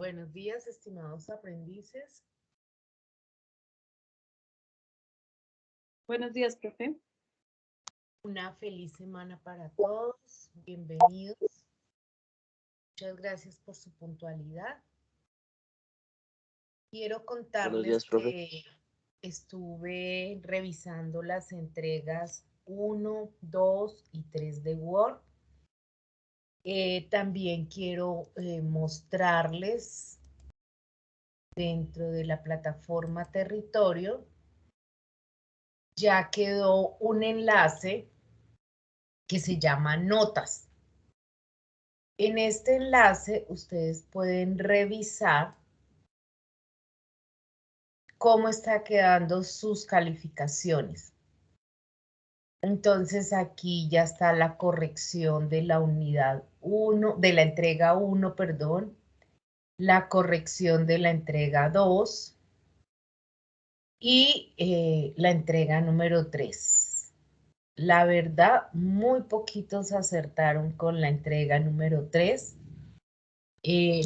Buenos días, estimados aprendices. Buenos días, profe. Una feliz semana para todos. Bienvenidos. Muchas gracias por su puntualidad. Quiero Buenos contarles días, profe. que estuve revisando las entregas 1, 2 y 3 de Word. También quiero mostrarles dentro de la plataforma Territorio, ya quedó un enlace que se llama Notas. En este enlace ustedes pueden revisar cómo está quedando sus calificaciones. Entonces aquí ya está la corrección de la unidad 1, de la entrega 1, perdón, la corrección de la entrega 2 y la entrega número 3. La verdad, muy poquitos acertaron con la entrega número 3.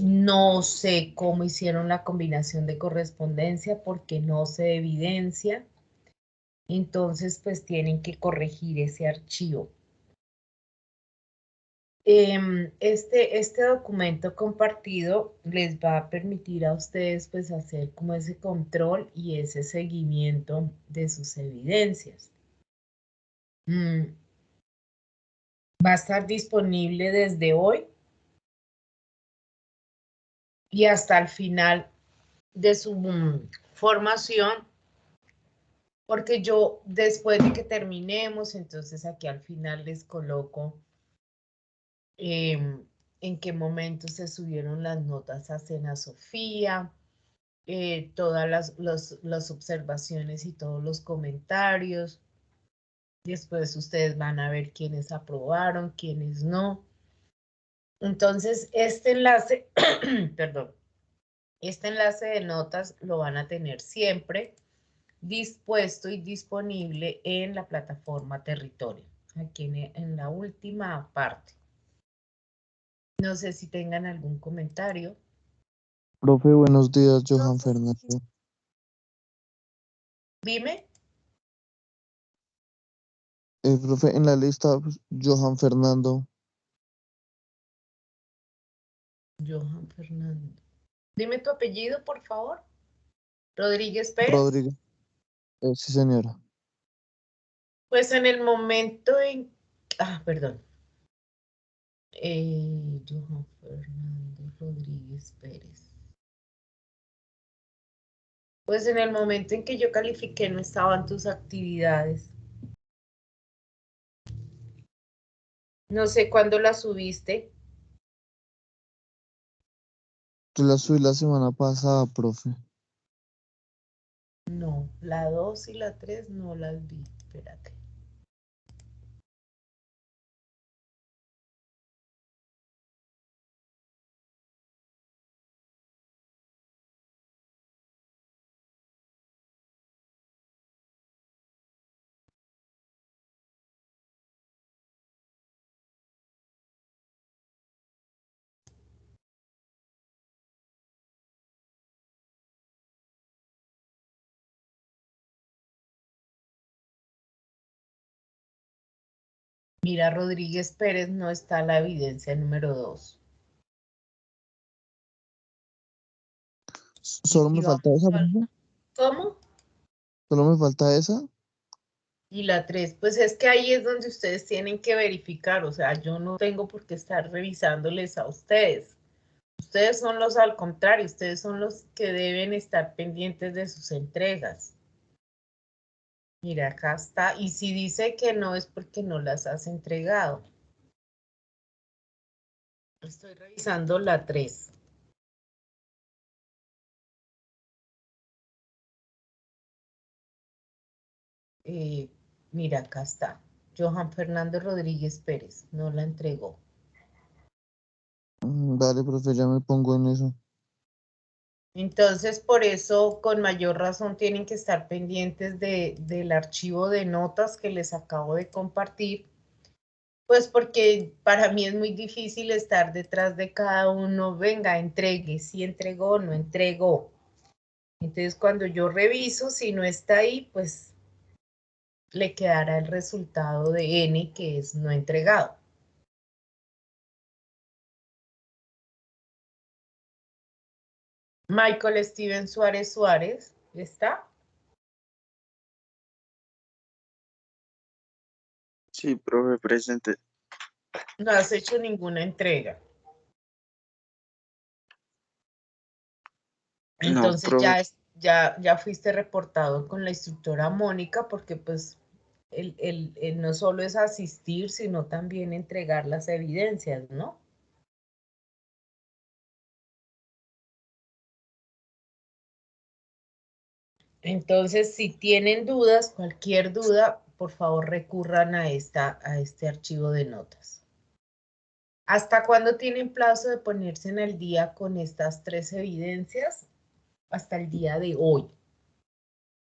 No sé cómo hicieron la combinación de correspondencia porque no se evidencia. Entonces, pues tienen que corregir ese archivo. Este documento compartido les va a permitir a ustedes pues hacer como ese control y ese seguimiento de sus evidencias. Va a estar disponible desde hoy y hasta el final de su formación, porque yo después de que terminemos, entonces aquí al final les coloco en qué momento se subieron las notas a Cena Sofía, todas las observaciones y todos los comentarios. Después ustedes van a ver quiénes aprobaron, quiénes no. Entonces, este enlace, perdón, este enlace de notas lo van a tener siempre dispuesto y disponible en la plataforma Territorio, aquí en la última parte. No sé si tengan algún comentario. Profe, buenos días, Johan Fernando. Dime. Profe, en la lista, Johan Fernando. Johan Fernando. Dime tu apellido, por favor. Rodríguez Pérez. Rodríguez. Sí, señora. Pues en el momento en... perdón. Johan Fernando Rodríguez Pérez. Pues en el momento en que yo califiqué no estaban tus actividades. No sé cuándo las subiste. Yo la subí la semana pasada, profe. No, la 2 y la 3 no las vi. Espérate. Mira, Rodríguez Pérez no está la evidencia número 2. Solo me Y falta vamos esa, al... profe. ¿Cómo? Solo me falta esa. Y la 3, pues es que ahí es donde ustedes tienen que verificar, o sea, yo no tengo por qué estar revisándoles a ustedes. Ustedes son los al contrario, ustedes son los que deben estar pendientes de sus entregas. Mira, acá está. Y si dice que no es porque no las has entregado. Estoy revisando la 3. Mira, acá está. Johan Fernando Rodríguez Pérez, no la entregó. Dale, profe, ya me pongo en eso. Entonces, por eso, con mayor razón, tienen que estar pendientes del archivo de notas que les acabo de compartir, Pues porque para mí es muy difícil estar detrás de cada uno, venga, entregue, si entregó, no entregó. Entonces cuando yo reviso, si no está ahí, pues le quedará el resultado de N, que es no entregado. Michael Steven Suárez Suárez, ¿está? Sí, profe, presente. No has hecho ninguna entrega. No, Entonces profe. ya fuiste reportado con la instructora Mónica porque pues el no solo es asistir, sino también entregar las evidencias, ¿no? Entonces, si tienen dudas, cualquier duda, por favor recurran a este archivo de notas. ¿Hasta cuándo tienen plazo de ponerse en el día con estas 3 evidencias? Hasta el día de hoy.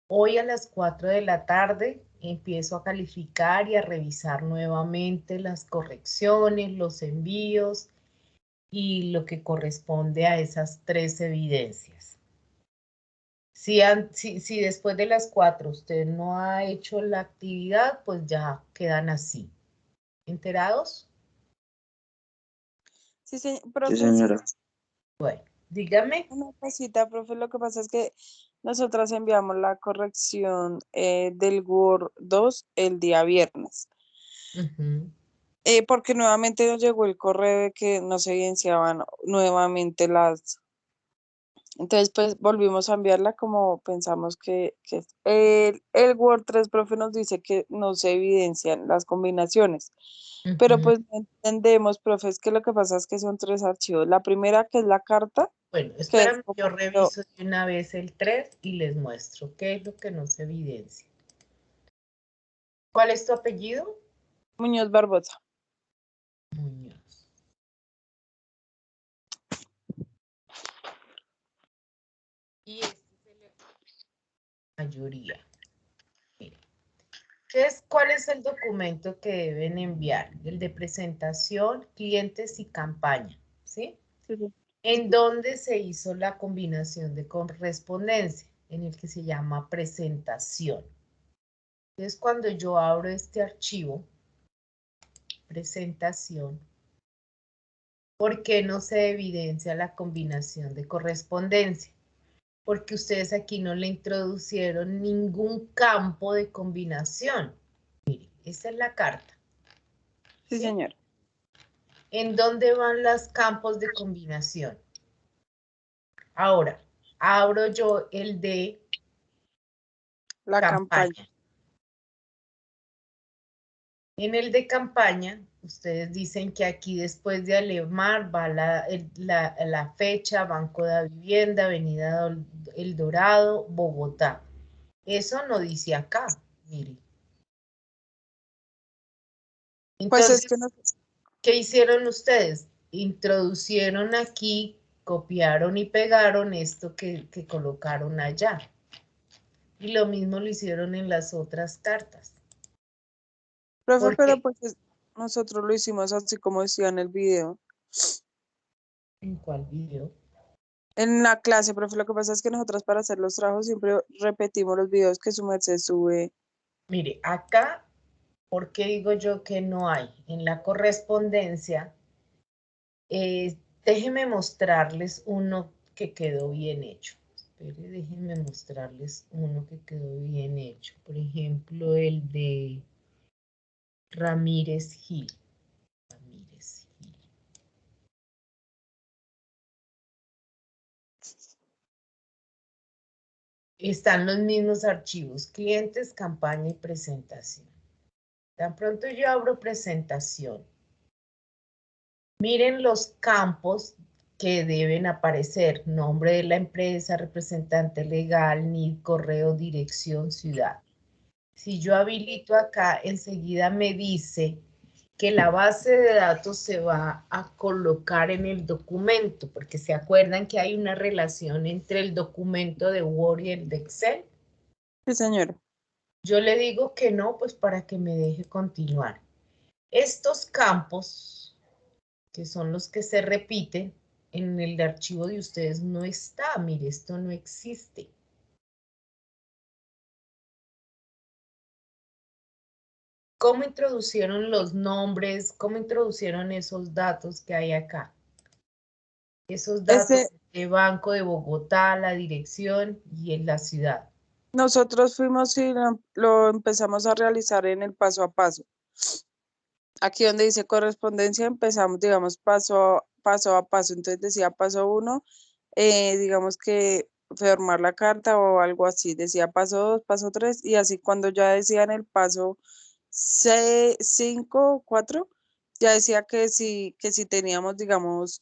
Hoy a las 4 de la tarde empiezo a calificar y a revisar nuevamente las correcciones, los envíos y lo que corresponde a esas 3 evidencias. Si después de las 4 usted no ha hecho la actividad, pues ya quedan así. ¿Enterados? Sí, Sí, profe, señora. Bueno, dígame. una cosita, profe, lo que pasa es que nosotras enviamos la corrección del Word 2 el día viernes, Ujú. porque nuevamente nos llegó el correo de que no se evidenciaban nuevamente las. Entonces, pues volvimos a enviarla como pensamos que el Word 3, profe, nos dice que no se evidencian las combinaciones. Pero Ujú. pues no entendemos, profe, es que lo que pasa es que son 3 archivos. La primera, que es la carta, Bueno, que es espérame, yo como reviso de una vez el 3 y les muestro qué es lo que no se evidencia. ¿Cuál es tu apellido? Muñoz Barbosa. Muñoz. Y este es la mayoría. Mire, ¿cuál es el documento que deben enviar? El de presentación, clientes y campaña, ¿sí? Sí, sí. ¿En dónde se hizo la combinación de correspondencia? En el que se llama presentación. Entonces, cuando yo abro este archivo, presentación, ¿por qué no se evidencia la combinación de correspondencia? Porque ustedes aquí no le introducieron ningún campo de combinación. Mire, esta es la carta, Sí, ¿sí? señor. ¿En dónde van los campos de combinación? Ahora, abro yo el de La campaña. campaña. En el de campaña, ustedes dicen que aquí después de Alemar va la fecha, Banco de Vivienda, Avenida El Dorado, Bogotá. Eso no dice acá, mire. Pues es que Entonces, no, ¿qué hicieron ustedes? Introducieron aquí, copiaron y pegaron esto que colocaron allá. Y lo mismo lo hicieron en las otras cartas. profe, pero Porque, pues nosotros lo hicimos así como decía en el video. ¿en cuál video? En la clase, profe, lo que pasa es que nosotras para hacer los trabajos siempre repetimos los videos que su merced sube. Mire, acá, ¿por qué digo yo que no hay? En la correspondencia, déjenme mostrarles uno que quedó bien hecho. Espere, déjenme mostrarles uno que quedó bien hecho. Por ejemplo, el de Ramírez Gil. Ramírez Gil. Están los mismos archivos, clientes, campaña y presentación. Tan pronto yo abro presentación, miren los campos que deben aparecer: nombre de la empresa, representante legal, NID, correo, dirección, ciudad. Si yo habilito acá, enseguida me dice que la base de datos se va a colocar en el documento, porque se acuerdan que hay una relación entre el documento de Word y el de Excel. Sí, señor. Yo le digo que no, pues para que me deje continuar. Estos campos, que son los que se repiten, en el archivo de ustedes no está. Mire, esto no existe. ¿Cómo introducieron los nombres? ¿Cómo introducieron esos datos que hay acá? Esos datos de Banco de Bogotá, la dirección y en la ciudad. Nosotros fuimos y lo empezamos a realizar en el paso a paso. Aquí donde dice correspondencia empezamos, digamos, paso a paso. Entonces decía paso 1, digamos que firmar la carta o algo así. Decía paso 2, paso 3 y así cuando ya decían el paso 5, 4, ya decía que si teníamos, digamos,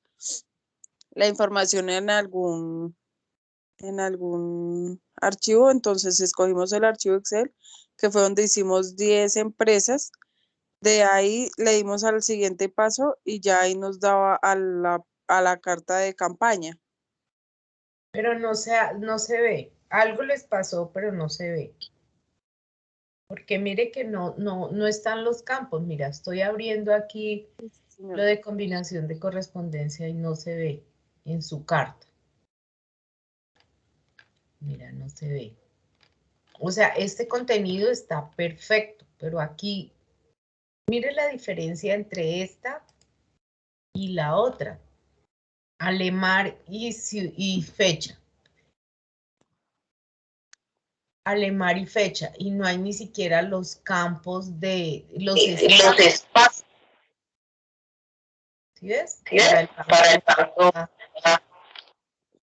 la información en algún archivo, entonces escogimos el archivo Excel, que fue donde hicimos 10 empresas. De ahí le dimos al siguiente paso y ya ahí nos daba a la carta de campaña. Pero no se ve. Algo les pasó, pero no se ve. Porque mire que no están los campos. Mira, estoy abriendo aquí lo de combinación de correspondencia y no se ve en su carta. Mira, no se ve. O sea, este contenido está perfecto, pero aquí, mire la diferencia entre esta y la otra. Alemar y fecha. Alemar y fecha. Y no hay ni siquiera los campos de los espacios. ¿Sí ves? Para el banco.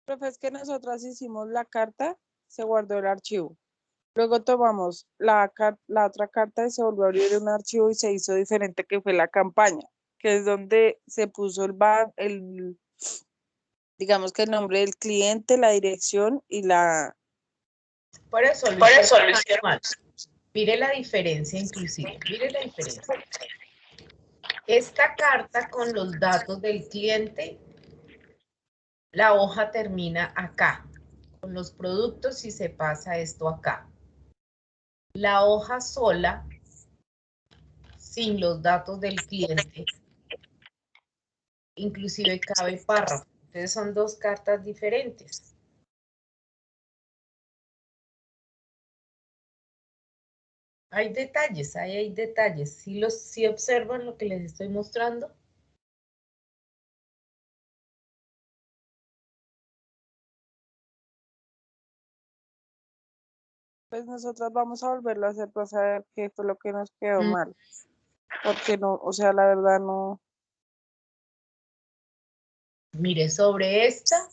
Profe, es que nosotras hicimos la carta, se guardó el archivo. Luego tomamos la otra carta y se volvió a abrir un archivo y se hizo diferente, que fue la campaña, que es donde se puso digamos que el nombre del cliente, la dirección y la... Por eso lo hicieron mal. Mire la diferencia inclusive. Mire la diferencia. Esta carta con los datos del cliente, la hoja termina acá, con los productos y se pasa esto acá. La hoja sola, sin los datos del cliente, inclusive cabe párrafo. Entonces son dos cartas diferentes. Hay detalles, hay detalles. Si observan lo que les estoy mostrando. Pues nosotros vamos a volverlo a hacer para saber qué fue lo que nos quedó mal. Porque no, o sea, la verdad no. Mire, sobre esta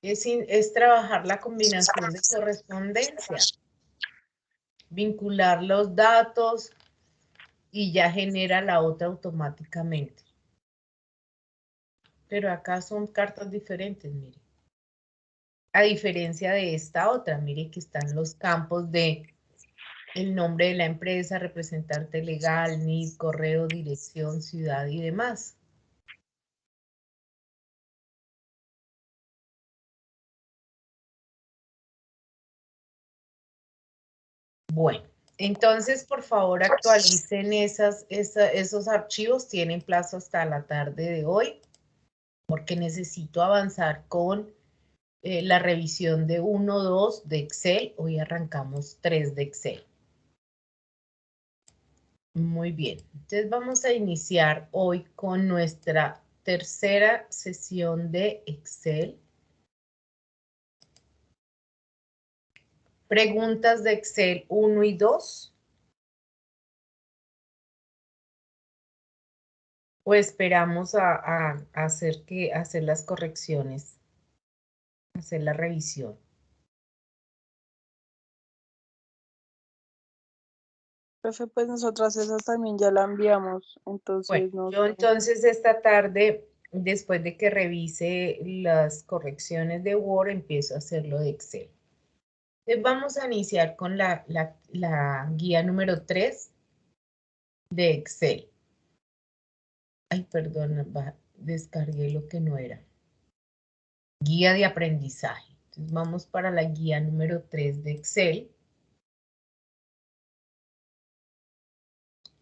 es trabajar la combinación de correspondencia. Vincular los datos y ya genera la otra automáticamente. Pero acá son cartas diferentes, mire. A diferencia de esta otra, mire que están los campos de el nombre de la empresa, representante legal, NID, correo, dirección, ciudad y demás. Bueno, entonces por favor actualicen esos archivos, tienen plazo hasta la tarde de hoy, porque necesito avanzar con la revisión de 1, 2 de Excel. Hoy arrancamos 3 de Excel. Muy bien, entonces vamos a iniciar hoy con nuestra tercera sesión de Excel. Preguntas de Excel 1 y 2. ¿O esperamos a hacer las correcciones, hacer la revisión? Profe, pues nosotras esas también ya la enviamos, entonces Bueno, no yo sé. entonces esta tarde, después de que revise las correcciones de Word, empiezo a hacerlo de Excel. Entonces vamos a iniciar con la guía número 3 de Excel. Ay, perdón, descargué lo que no era. Guía de aprendizaje. Entonces vamos para la guía número 3 de Excel.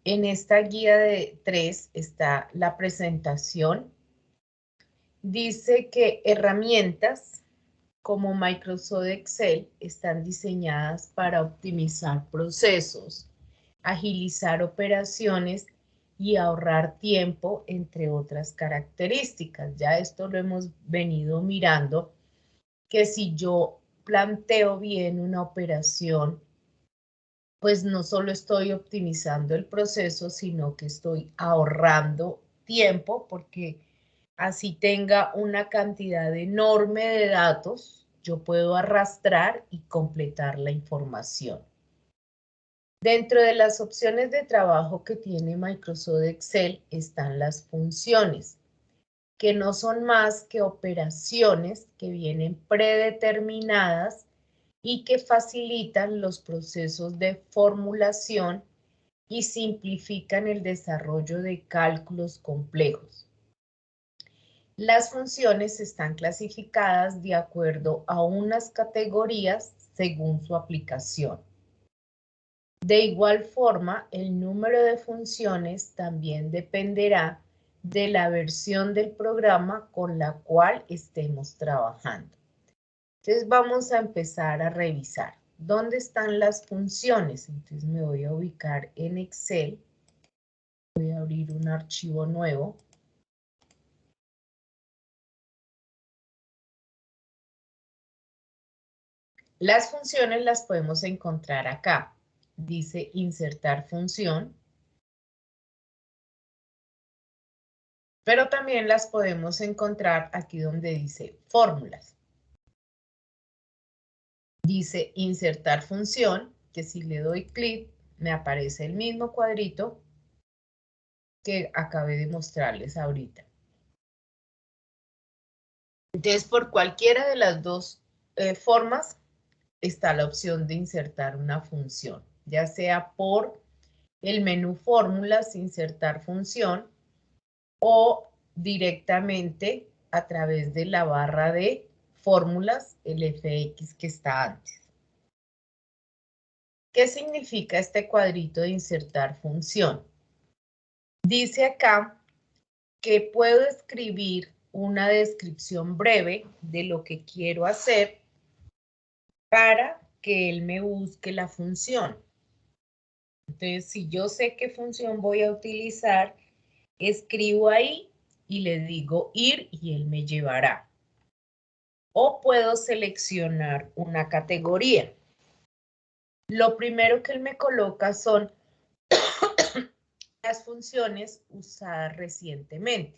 En esta guía de 3 está la presentación. Dice que herramientas como Microsoft Excel están diseñadas para optimizar procesos, agilizar operaciones y ahorrar tiempo, entre otras características. Ya esto lo hemos venido mirando, que si yo planteo bien una operación, pues no solo estoy optimizando el proceso, sino que estoy ahorrando tiempo, porque así tenga una cantidad enorme de datos, yo puedo arrastrar y completar la información. Dentro de las opciones de trabajo que tiene Microsoft Excel están las funciones, que no son más que operaciones que vienen predeterminadas y que facilitan los procesos de formulación y simplifican el desarrollo de cálculos complejos. Las funciones están clasificadas de acuerdo a unas categorías según su aplicación. De igual forma, el número de funciones también dependerá de la versión del programa con la cual estemos trabajando. Entonces vamos a empezar a revisar. ¿Dónde están las funciones? Entonces me voy a ubicar en Excel. Voy a abrir un archivo nuevo. Las funciones las podemos encontrar acá. Dice insertar función. Pero también las podemos encontrar aquí donde dice fórmulas. Dice insertar función, que si le doy clic me aparece el mismo cuadrito que acabé de mostrarles ahorita. Entonces, por cualquiera de las dos formas está la opción de insertar una función, ya sea por el menú fórmulas, insertar función, o directamente a través de la barra de fórmulas, el FX que está antes. ¿Qué significa este cuadrito de insertar función? Dice acá que puedo escribir una descripción breve de lo que quiero hacer para que él me busque la función. Entonces, si yo sé qué función voy a utilizar, escribo ahí y le digo ir y él me llevará. O puedo seleccionar una categoría. Lo primero que él me coloca son las funciones usadas recientemente.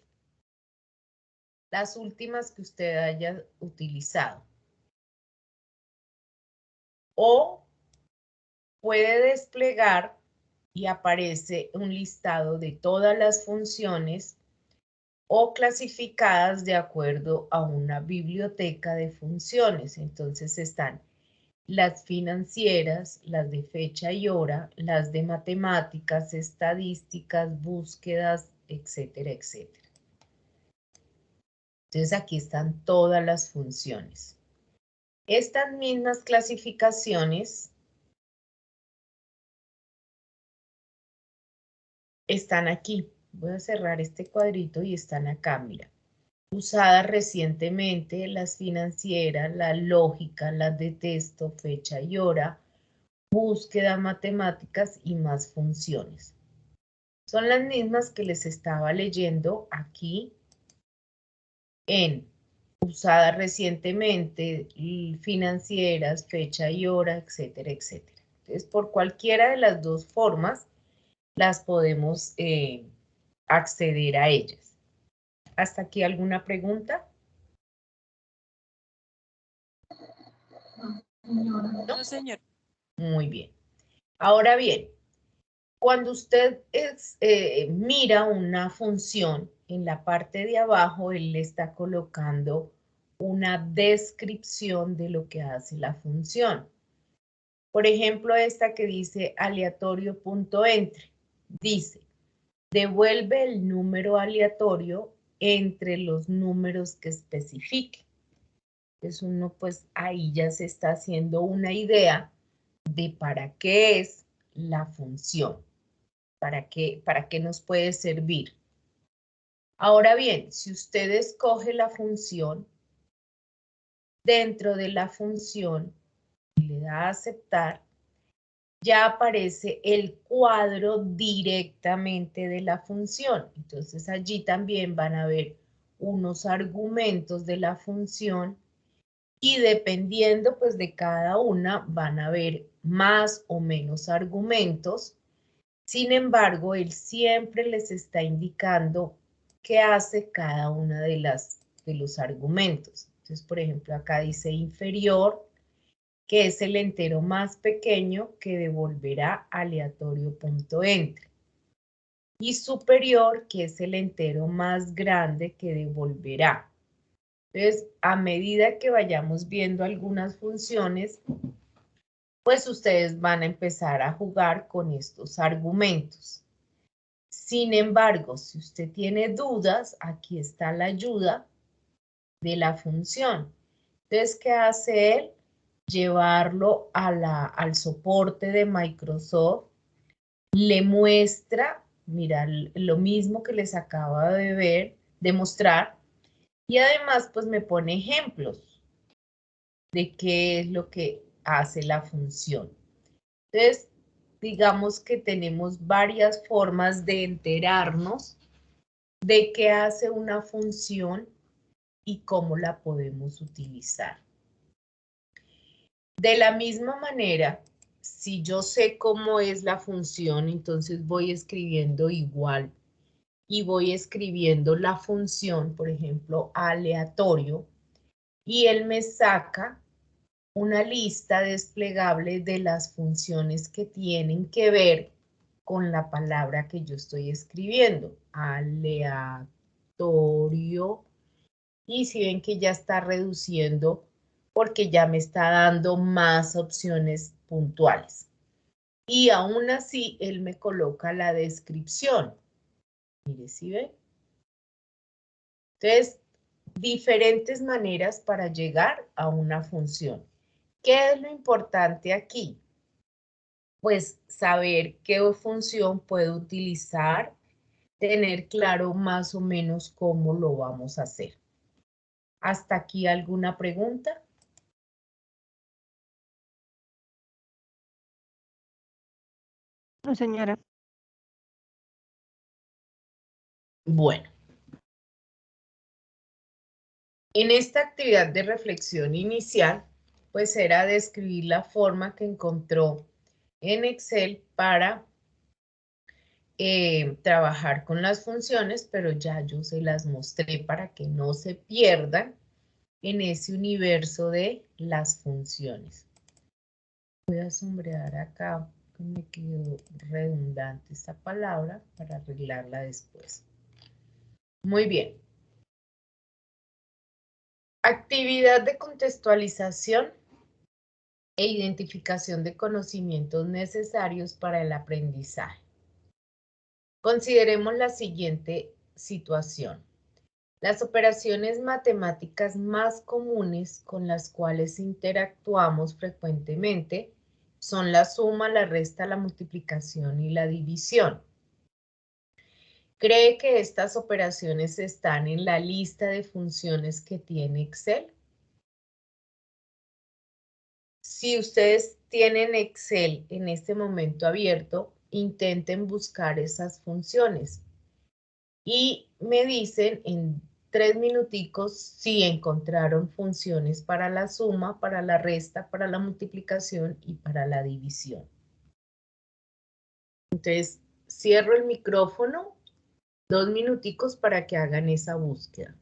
Las últimas que usted haya utilizado. O puede desplegar y aparece un listado de todas las funciones o clasificadas de acuerdo a una biblioteca de funciones. Entonces están las financieras, las de fecha y hora, las de matemáticas, estadísticas, búsquedas, etcétera, etcétera. Entonces aquí están todas las funciones. Estas mismas clasificaciones están aquí. Voy a cerrar este cuadrito y están acá, mira. Usadas recientemente, las financieras, la lógica, las de texto, fecha y hora, búsqueda, matemáticas y más funciones. Son las mismas que les estaba leyendo aquí en usadas recientemente, financieras, fecha y hora, etcétera, etcétera. Entonces, por cualquiera de las dos formas, las podemos acceder a ellas. ¿Hasta aquí alguna pregunta? No, señor. Muy bien. Ahora bien, cuando usted mira una función, en la parte de abajo, él le está colocando una descripción de lo que hace la función. Por ejemplo, esta que dice aleatorio.entre. Dice, devuelve el número aleatorio entre los números que especifique. Entonces uno pues ahí ya se está haciendo una idea de para qué es la función. para qué nos puede servir? Ahora bien, si usted escoge la función, dentro de la función y le da a aceptar, ya aparece el cuadro directamente de la función. Entonces allí también van a ver unos argumentos de la función y dependiendo pues de cada una van a haber más o menos argumentos. Sin embargo, él siempre les está indicando qué hace cada una de los argumentos. Entonces, por ejemplo, acá dice inferior, que es el entero más pequeño que devolverá aleatorio.entre. Y superior, que es el entero más grande que devolverá. Entonces, a medida que vayamos viendo algunas funciones, pues ustedes van a empezar a jugar con estos argumentos. Sin embargo, si usted tiene dudas, aquí está la ayuda de la función. Entonces, ¿qué hace él? Llevarlo al soporte de Microsoft, le muestra, mira, lo mismo que les acaba de ver, de mostrar, y además pues me pone ejemplos de qué es lo que hace la función. Entonces, digamos que tenemos varias formas de enterarnos de qué hace una función y cómo la podemos utilizar. De la misma manera, si yo sé cómo es la función, entonces voy escribiendo igual y voy escribiendo la función, por ejemplo, aleatorio, y él me saca una lista desplegable de las funciones que tienen que ver con la palabra que yo estoy escribiendo. Aleatorio. Y si ven que ya está reduciendo porque ya me está dando más opciones puntuales. Y aún así, él me coloca la descripción. Mire, ¿sí ven? Entonces, diferentes maneras para llegar a una función. ¿Qué es lo importante aquí? Pues saber qué función puedo utilizar, tener claro más o menos cómo lo vamos a hacer. ¿Hasta aquí alguna pregunta? No, señora. Bueno, en esta actividad de reflexión inicial, pues era describir la forma que encontró en Excel para trabajar con las funciones, pero ya yo se las mostré para que no se pierdan en ese universo de las funciones. Voy a sombrear acá, que me quedó redundante esta palabra para arreglarla después. Muy bien. Actividad de contextualización e identificación de conocimientos necesarios para el aprendizaje. Consideremos la siguiente situación. Las operaciones matemáticas más comunes con las cuales interactuamos frecuentemente son la suma, la resta, la multiplicación y la división. ¿Cree que estas operaciones están en la lista de funciones que tiene Excel? Si ustedes tienen Excel en este momento abierto, intenten buscar esas funciones y me dicen en 3 minuticos si encontraron funciones para la suma, para la resta, para la multiplicación y para la división. Entonces, cierro el micrófono 2 minuticos para que hagan esa búsqueda.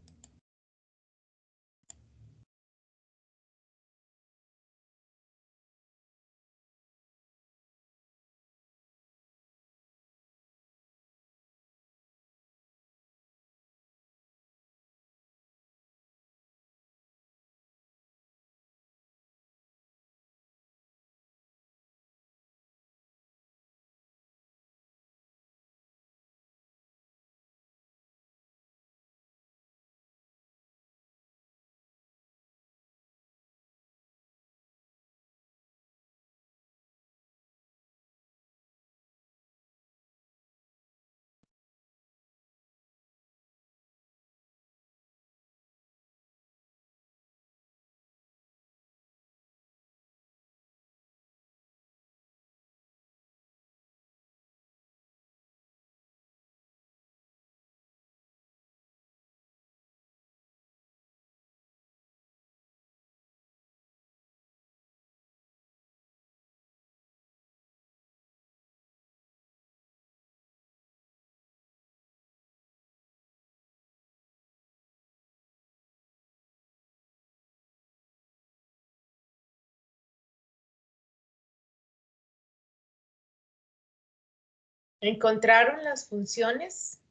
¿Encontraron las funciones?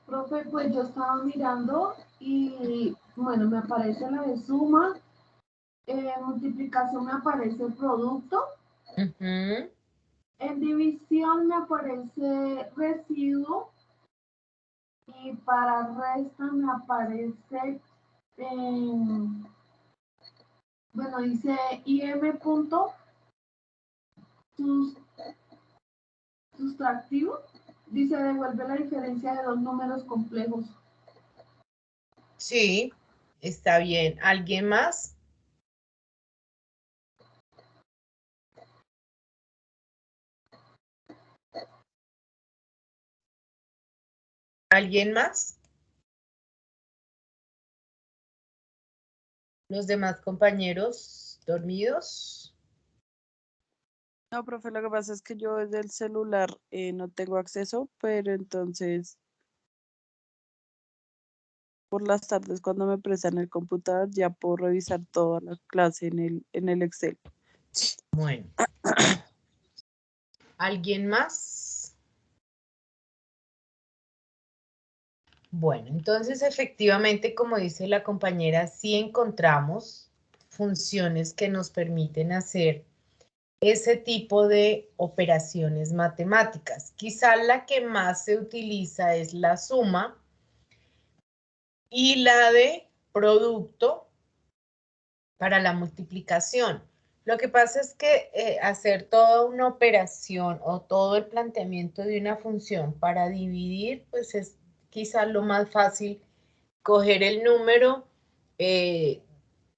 Profe, pues yo estaba mirando y bueno, me aparece la de suma, multiplicación me aparece el producto, Ujú. en división me aparece residuo y para resta me aparece, bueno, dice IM punto sustractivo, dice devuelve la diferencia de dos números complejos. Sí, está bien. ¿Alguien más? ¿Alguien más? ¿Los demás compañeros dormidos? No, profe, lo que pasa es que yo desde el celular no tengo acceso, pero entonces por las tardes cuando me prestan el computador ya puedo revisar toda la clase en el Excel. Bueno. ¿Alguien más? Bueno, entonces efectivamente, como dice la compañera, sí encontramos funciones que nos permiten hacer ese tipo de operaciones matemáticas. Quizá la que más se utiliza es la suma y la de producto para la multiplicación. Lo que pasa es que hacer toda una operación o todo el planteamiento de una función para dividir, pues es quizá lo más fácil, coger el número,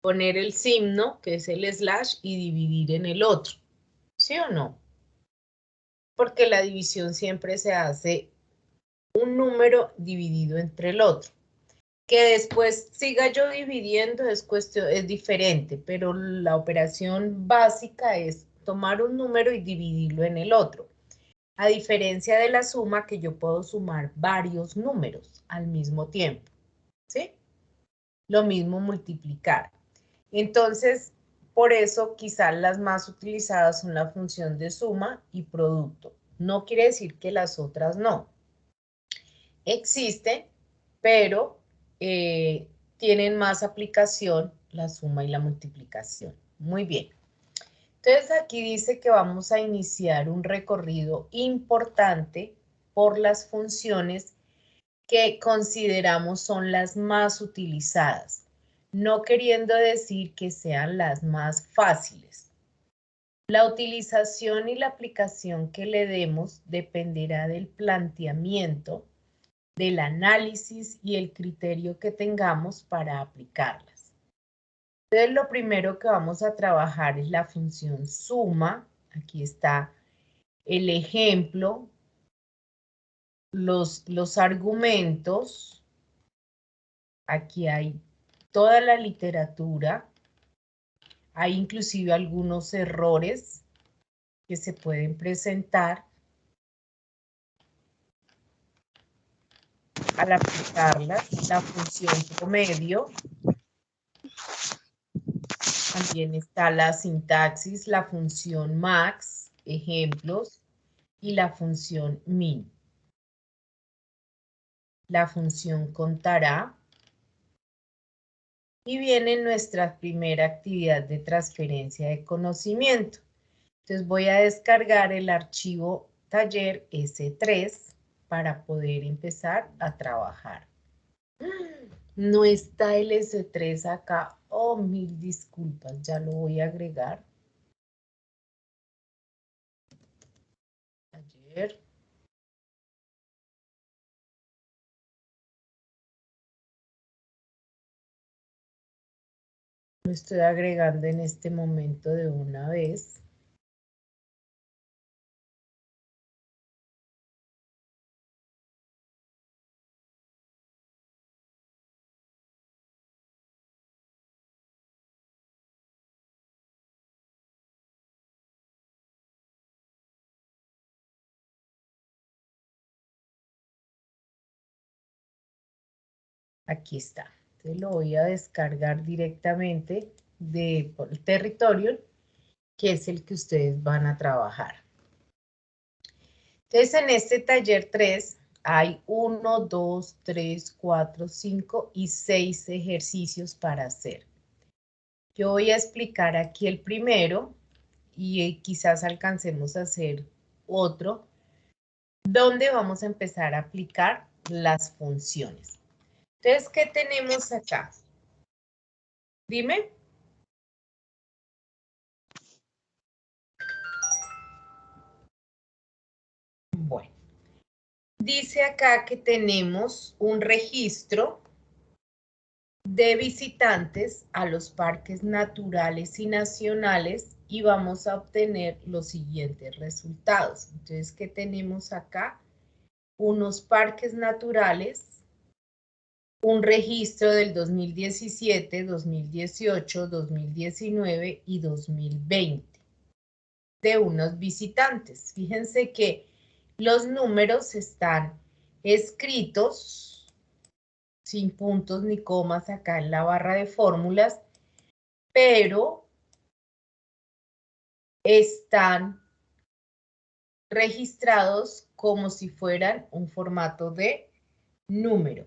poner el signo, que es el slash, y dividir en el otro. ¿Sí o no? Porque la división siempre se hace un número dividido entre el otro. Que después siga yo dividiendo es diferente, pero la operación básica es tomar un número y dividirlo en el otro. A diferencia de la suma, que yo puedo sumar varios números al mismo tiempo, ¿sí? Lo mismo multiplicar. Entonces, por eso quizás las más utilizadas son la función de suma y producto. No quiere decir que las otras no. Existen, pero tienen más aplicación la suma y la multiplicación. Muy bien. Entonces aquí dice que vamos a iniciar un recorrido importante por las funciones que consideramos son las más utilizadas, no queriendo decir que sean las más fáciles. La utilización y la aplicación que le demos dependerá del planteamiento, del análisis y el criterio que tengamos para aplicarlas. Entonces, lo primero que vamos a trabajar es la función suma. Aquí está el ejemplo, los argumentos. Aquí hay toda la literatura. Hay inclusive algunos errores que se pueden presentar al aplicarlas. La función promedio. También está la sintaxis, la función max, ejemplos, y la función min. La función contará. Y viene nuestra primera actividad de transferencia de conocimiento. Entonces voy a descargar el archivo taller S3 para poder empezar a trabajar. No está el S3 acá. Oh, mil disculpas, ya lo voy a agregar. Taller. Lo estoy agregando en este momento de una vez. Aquí está. Entonces lo voy a descargar directamente por el territorio, que es el que ustedes van a trabajar. Entonces, en este taller 3 hay 1, 2, 3, 4, 5 y 6 ejercicios para hacer. Yo voy a explicar aquí el primero y quizás alcancemos a hacer otro, donde vamos a empezar a aplicar las funciones. Entonces, ¿qué tenemos acá? Dime. Bueno, dice acá que tenemos un registro de visitantes a los parques naturales y nacionales y vamos a obtener los siguientes resultados. Entonces, ¿qué tenemos acá? Unos parques naturales, un registro del 2017, 2018, 2019 y 2020 de unos visitantes. Fíjense que los números están escritos sin puntos ni comas acá en la barra de fórmulas, pero están registrados como si fueran un formato de número.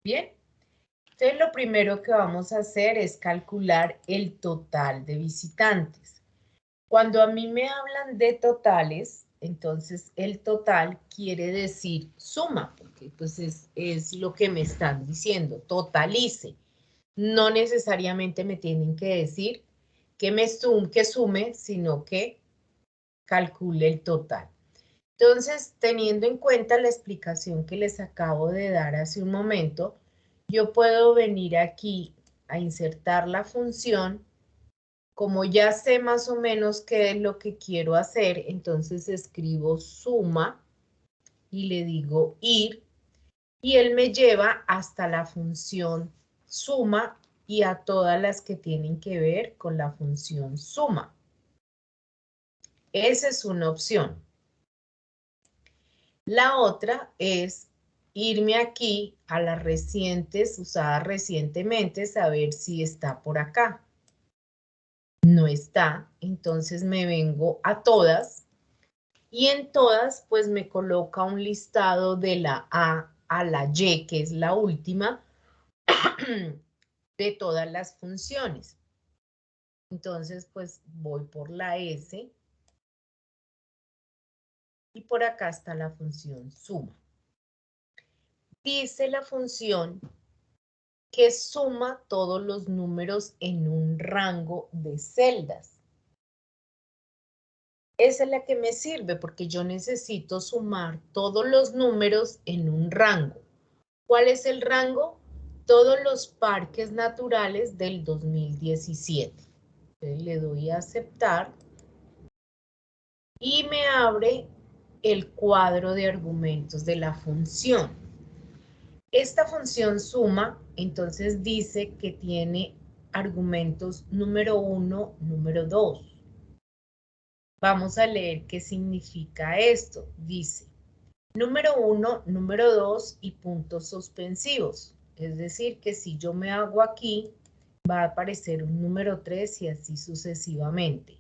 Bien, entonces lo primero que vamos a hacer es calcular el total de visitantes. Cuando a mí me hablan de totales, entonces el total quiere decir suma, porque pues es lo que me están diciendo, totalice. No necesariamente me tienen que decir que sume, sino que calcule el total. Entonces, teniendo en cuenta la explicación que les acabo de dar hace un momento, yo puedo venir aquí a insertar la función. Como ya sé más o menos qué es lo que quiero hacer, entonces escribo suma y le digo ir y él me lleva hasta la función suma y a todas las que tienen que ver con la función suma. Esa es una opción. La otra es irme aquí a las recientes, usadas recientemente, saber si está por acá. No está, entonces me vengo a todas y en todas pues me coloca un listado de la A a la Y, que es la última, de todas las funciones. Entonces, pues voy por la S y por acá está la función suma. Dice la función que suma todos los números en un rango de celdas. Esa es la que me sirve porque yo necesito sumar todos los números en un rango. ¿Cuál es el rango? Todos los parques naturales del 2017. Entonces le doy a aceptar y me abre el cuadro de argumentos de la función. Esta función suma, entonces dice que tiene argumentos número 1, número 2. Vamos a leer qué significa esto. Dice, número 1, número 2 y puntos suspensivos. Es decir, que si yo me hago aquí, va a aparecer un número 3 y así sucesivamente.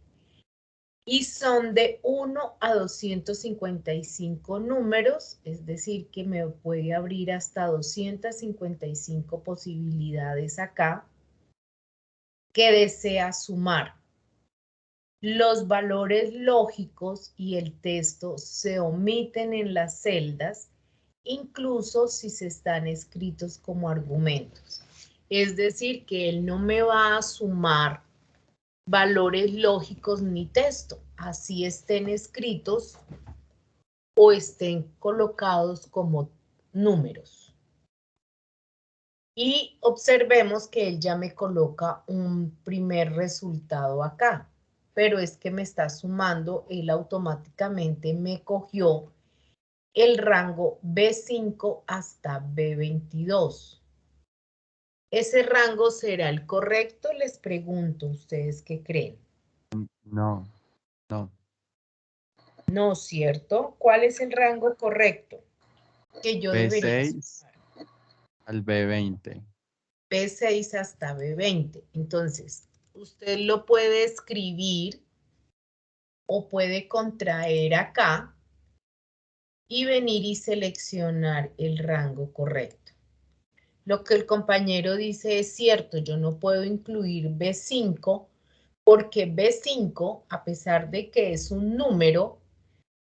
Y son de 1 a 255 números, es decir, que me puede abrir hasta 255 posibilidades acá que desea sumar. Los valores lógicos y el texto se omiten en las celdas, incluso si se están escritos como argumentos. Es decir, que él no me va a sumar valores lógicos ni texto, así estén escritos o estén colocados como números. Y observemos que él ya me coloca un primer resultado acá, pero es que me está sumando, él automáticamente me cogió el rango B5 hasta B22. ¿Ese rango será el correcto? Les pregunto, ¿ustedes qué creen? No, no. No, ¿cierto? ¿Cuál es el rango correcto que yo debería B6, sumar? al B20. B6 hasta B20. Entonces, usted lo puede escribir o puede contraer acá y venir y seleccionar el rango correcto. Lo que el compañero dice es cierto, yo no puedo incluir B5 porque B5, a pesar de que es un número,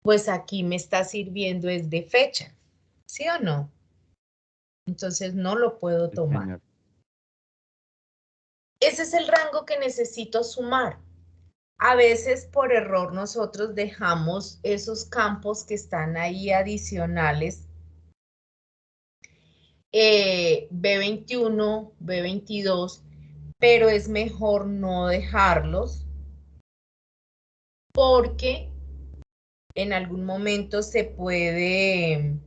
pues aquí me está sirviendo es de fecha, ¿sí o no? Entonces no lo puedo Sí, tomar. señor. Ese es el rango que necesito sumar. A veces por error nosotros dejamos esos campos que están ahí adicionales, B21, B22, pero es mejor no dejarlos porque en algún momento se puede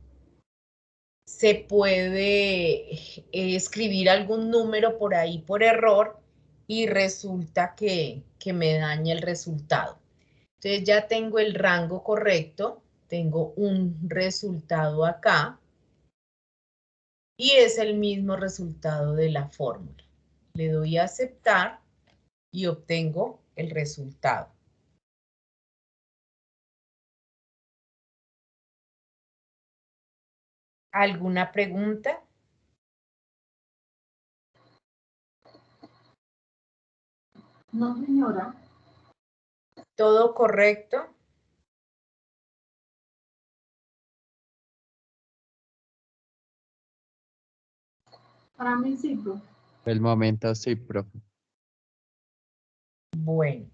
escribir algún número por ahí por error y resulta que me daña el resultado. Entonces ya tengo el rango correcto, tengo un resultado acá y es el mismo resultado de la fórmula. Le doy a aceptar y obtengo el resultado. ¿Alguna pregunta? No, señora. ¿Todo correcto? Para mí sí, profe. Por el momento sí, profe. Bueno,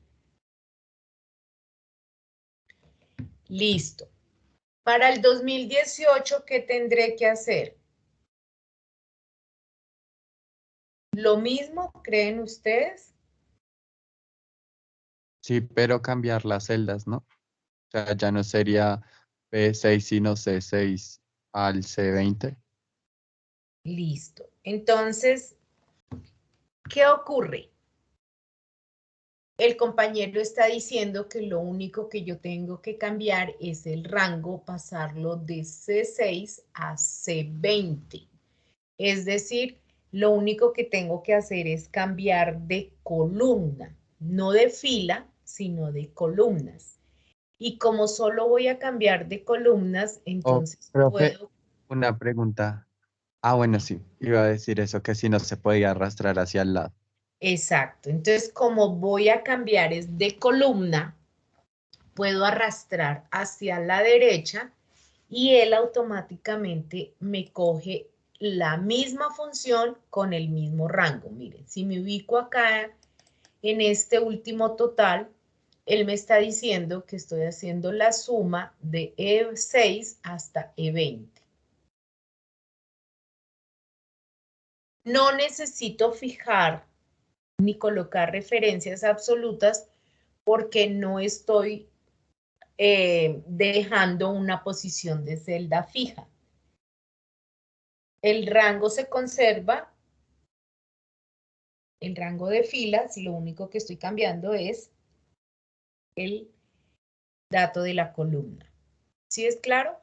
listo. Para el 2018, ¿qué tendré que hacer? ¿Lo mismo creen ustedes? Sí, pero cambiar las celdas, ¿no? O sea, ya no sería B6 sino C6 al C20. Listo. Entonces, ¿qué ocurre? El compañero está diciendo que lo único que yo tengo que cambiar es el rango, pasarlo de C6 a C20. Es decir, lo único que tengo que hacer es cambiar de columna, no de fila, sino de columnas. Y como solo voy a cambiar de columnas, Oh, entonces profe, puedo. una pregunta. Ah, bueno, sí, iba a decir eso, que si no se podía arrastrar hacia el lado. Exacto. Entonces, como voy a cambiar es de columna, puedo arrastrar hacia la derecha y él automáticamente me coge la misma función con el mismo rango. Miren, si me ubico acá en este último total, él me está diciendo que estoy haciendo la suma de E6 hasta E20. No necesito fijar ni colocar referencias absolutas porque no estoy dejando una posición de celda fija. El rango se conserva, el rango de filas, lo único que estoy cambiando es el dato de la columna. ¿Sí es claro?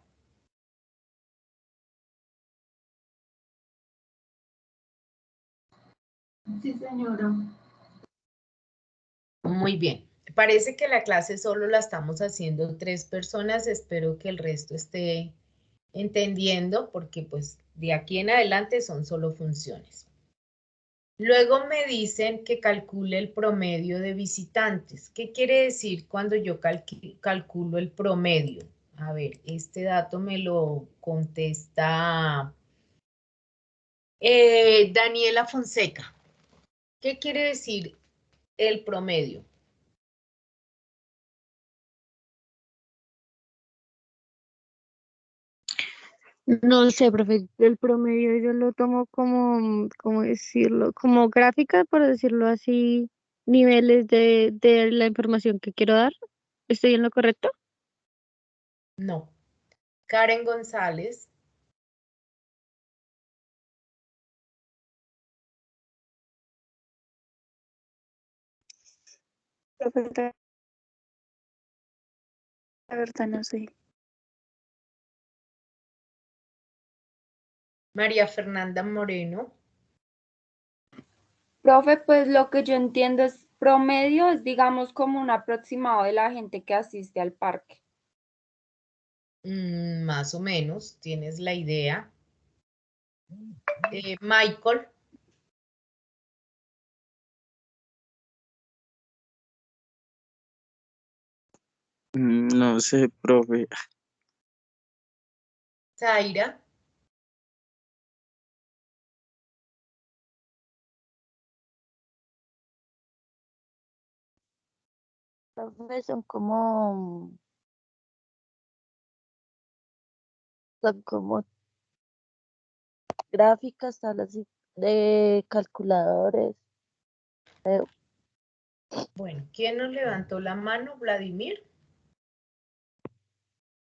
Sí, señora. Muy bien. Parece que la clase solo la estamos haciendo 3 personas. Espero que el resto esté entendiendo porque pues de aquí en adelante son solo funciones. Luego me dicen que calcule el promedio de visitantes. ¿Qué quiere decir cuando yo calculo el promedio? A ver, este dato me lo contesta Daniela Fonseca. ¿Qué quiere decir el promedio? No sé, profe, el promedio yo lo tomo como, ¿cómo decirlo? Como gráfica, por decirlo así, niveles de la información que quiero dar. ¿Estoy en lo correcto? No. Karen González. Profe, la verdad no sé. María Fernanda Moreno. Profe, pues lo que yo entiendo es promedio, es digamos como un aproximado de la gente que asiste al parque. Más o menos, tienes la idea. Michael. No sé, profe. Zaira. Profe, son como gráficas, tablas de calculadores. Bueno, ¿quién nos levantó la mano? Vladimir.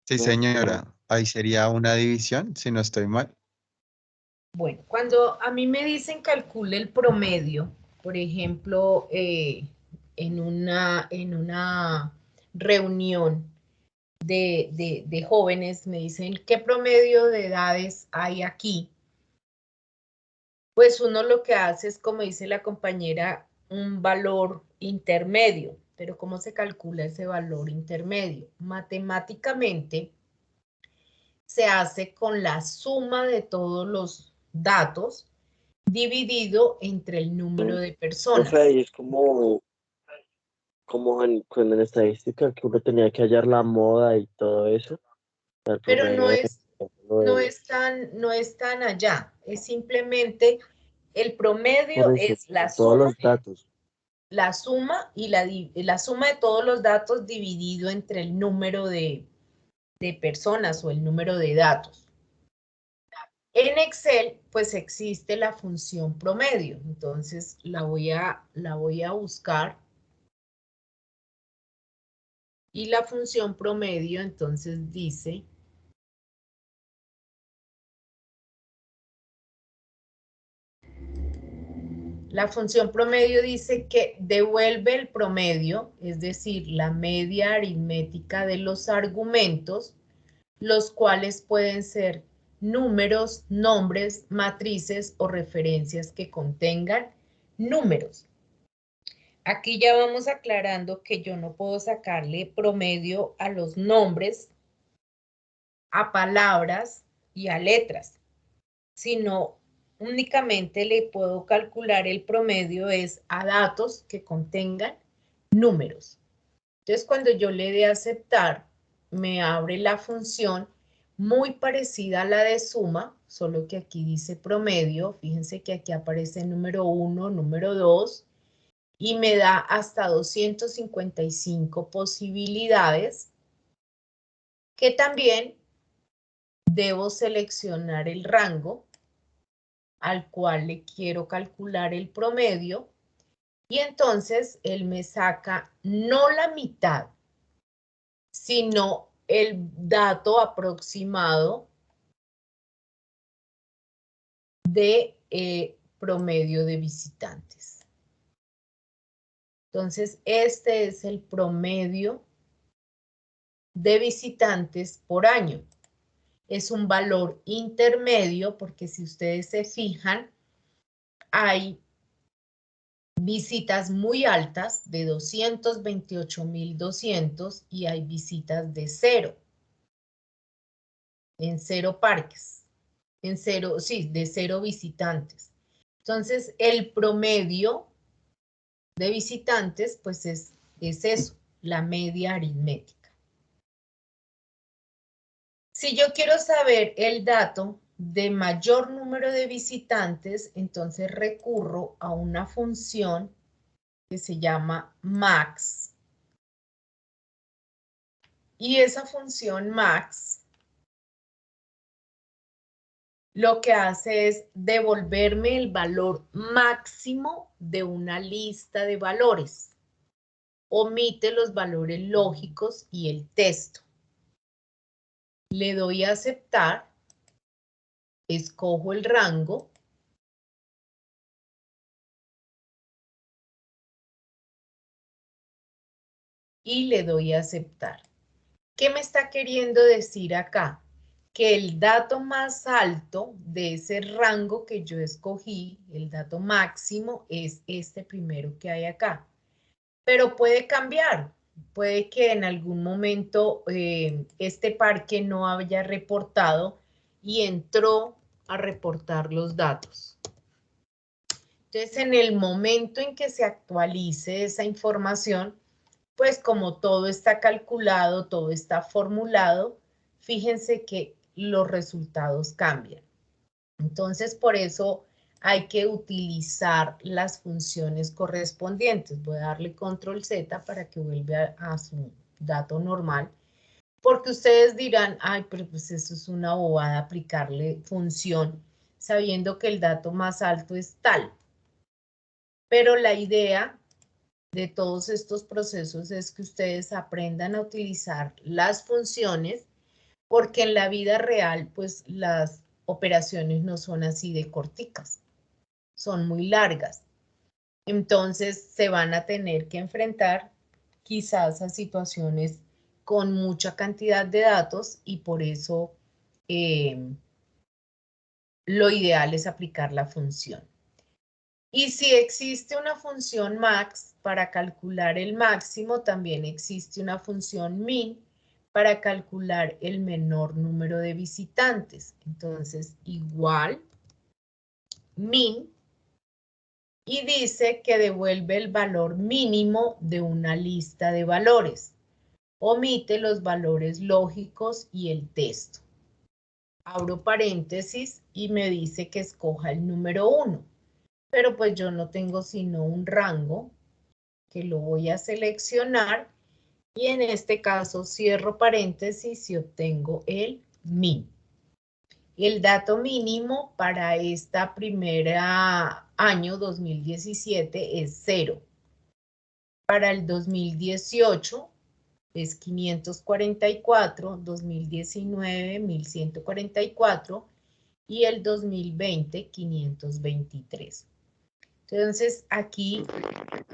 Sí, señora. Ahí sería una división, si no estoy mal. Bueno, cuando a mí me dicen calcule el promedio, por ejemplo, en una reunión de jóvenes, me dicen, ¿qué promedio de edades hay aquí? Pues uno lo que hace es, como dice la compañera, un valor intermedio. Pero ¿cómo se calcula ese valor intermedio? Matemáticamente se hace con la suma de todos los datos dividido entre el número de personas. Profe, ahí es como en estadística que uno tenía que hallar la moda y todo eso. El Pero promedio no es tan allá. Es simplemente el promedio por eso, es la todos suma, los datos. la suma y la suma de todos los datos dividido entre el número de personas o el número de datos. En Excel, pues existe la función promedio. Entonces la voy a buscar. Y la función promedio entonces dice que devuelve el promedio, es decir, la media aritmética de los argumentos, los cuales pueden ser números, nombres, matrices o referencias que contengan números. Aquí ya vamos aclarando que yo no puedo sacarle promedio a los nombres, a palabras y a letras, sino únicamente le puedo calcular el promedio es a datos que contengan números. Entonces, cuando yo le dé a aceptar, me abre la función muy parecida a la de suma, solo que aquí dice promedio. Fíjense que aquí aparece número 1, número 2, y me da hasta 255 posibilidades, que también debo seleccionar el rango al cual le quiero calcular el promedio, y entonces él me saca no la mitad, sino el dato aproximado de promedio de visitantes. Entonces, este es el promedio de visitantes por año. Es un valor intermedio porque si ustedes se fijan, hay visitas muy altas de 228.200 y hay visitas de 0, en 0 parques, de 0 visitantes. Entonces, el promedio de visitantes, pues es eso, la media aritmética. Si yo quiero saber el dato de mayor número de visitantes, entonces recurro a una función que se llama max. Y esa función max lo que hace es devolverme el valor máximo de una lista de valores. Omite los valores lógicos y el texto. Le doy a aceptar, escojo el rango y le doy a aceptar. ¿Qué me está queriendo decir acá? que el dato más alto de ese rango que yo escogí, el dato máximo, es este primero que hay acá. Pero puede cambiar. Puede que en algún momento este parque no haya reportado y entró a reportar los datos. Entonces, en el momento en que se actualice esa información, pues como todo está calculado, todo está formulado, fíjense que los resultados cambian. Entonces, por eso hay que utilizar las funciones correspondientes. Voy a darle control Z para que vuelva a su dato normal. Porque ustedes dirán, ay, pero pues eso es una bobada aplicarle función sabiendo que el dato más alto es tal. Pero la idea de todos estos procesos es que ustedes aprendan a utilizar las funciones, porque en la vida real, pues las operaciones no son así de corticas, son muy largas. Entonces se van a tener que enfrentar quizás a situaciones con mucha cantidad de datos y por eso lo ideal es aplicar la función. Y si existe una función max para calcular el máximo, también existe una función min para calcular el menor número de visitantes. Entonces, igual min, y dice que devuelve el valor mínimo de una lista de valores. Omite los valores lógicos y el texto. Abro paréntesis y me dice que escoja el número 1. Pero pues yo no tengo sino un rango que lo voy a seleccionar y en este caso cierro paréntesis y obtengo el min. El dato mínimo para esta primera año 2017 es 0. Para el 2018 es 544, 2019 1144 y el 2020 523. Entonces, aquí,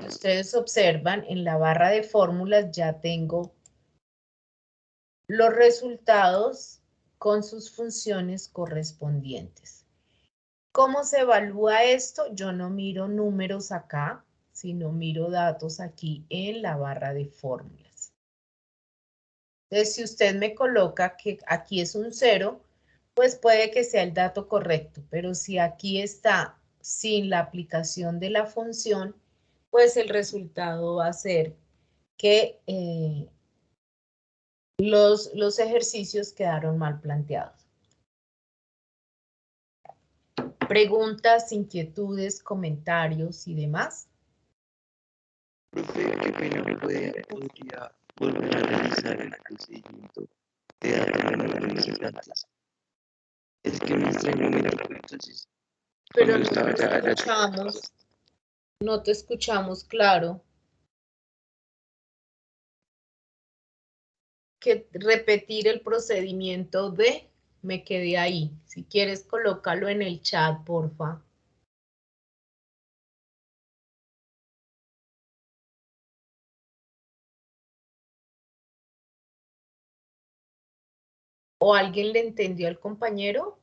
ustedes observan, en la barra de fórmulas ya tengo los resultados con sus funciones correspondientes. ¿Cómo se evalúa esto? Yo no miro números acá, sino miro datos aquí en la barra de fórmulas. Entonces, si usted me coloca que aquí es un 0, pues puede que sea el dato correcto, pero si aquí está sin la aplicación de la función, pues el resultado va a ser que los ejercicios quedaron mal planteados. Preguntas, inquietudes, comentarios y demás. Profe, qué pena, podría volver a realizar el procedimiento de dar los visitantes. Es que me extrañó mi trabajo, entonces, Pero cuando estaba ya no te escuchamos claro. Que repetir el procedimiento de, me quedé ahí. Si quieres, colócalo en el chat, porfa. ¿O alguien le entendió al compañero?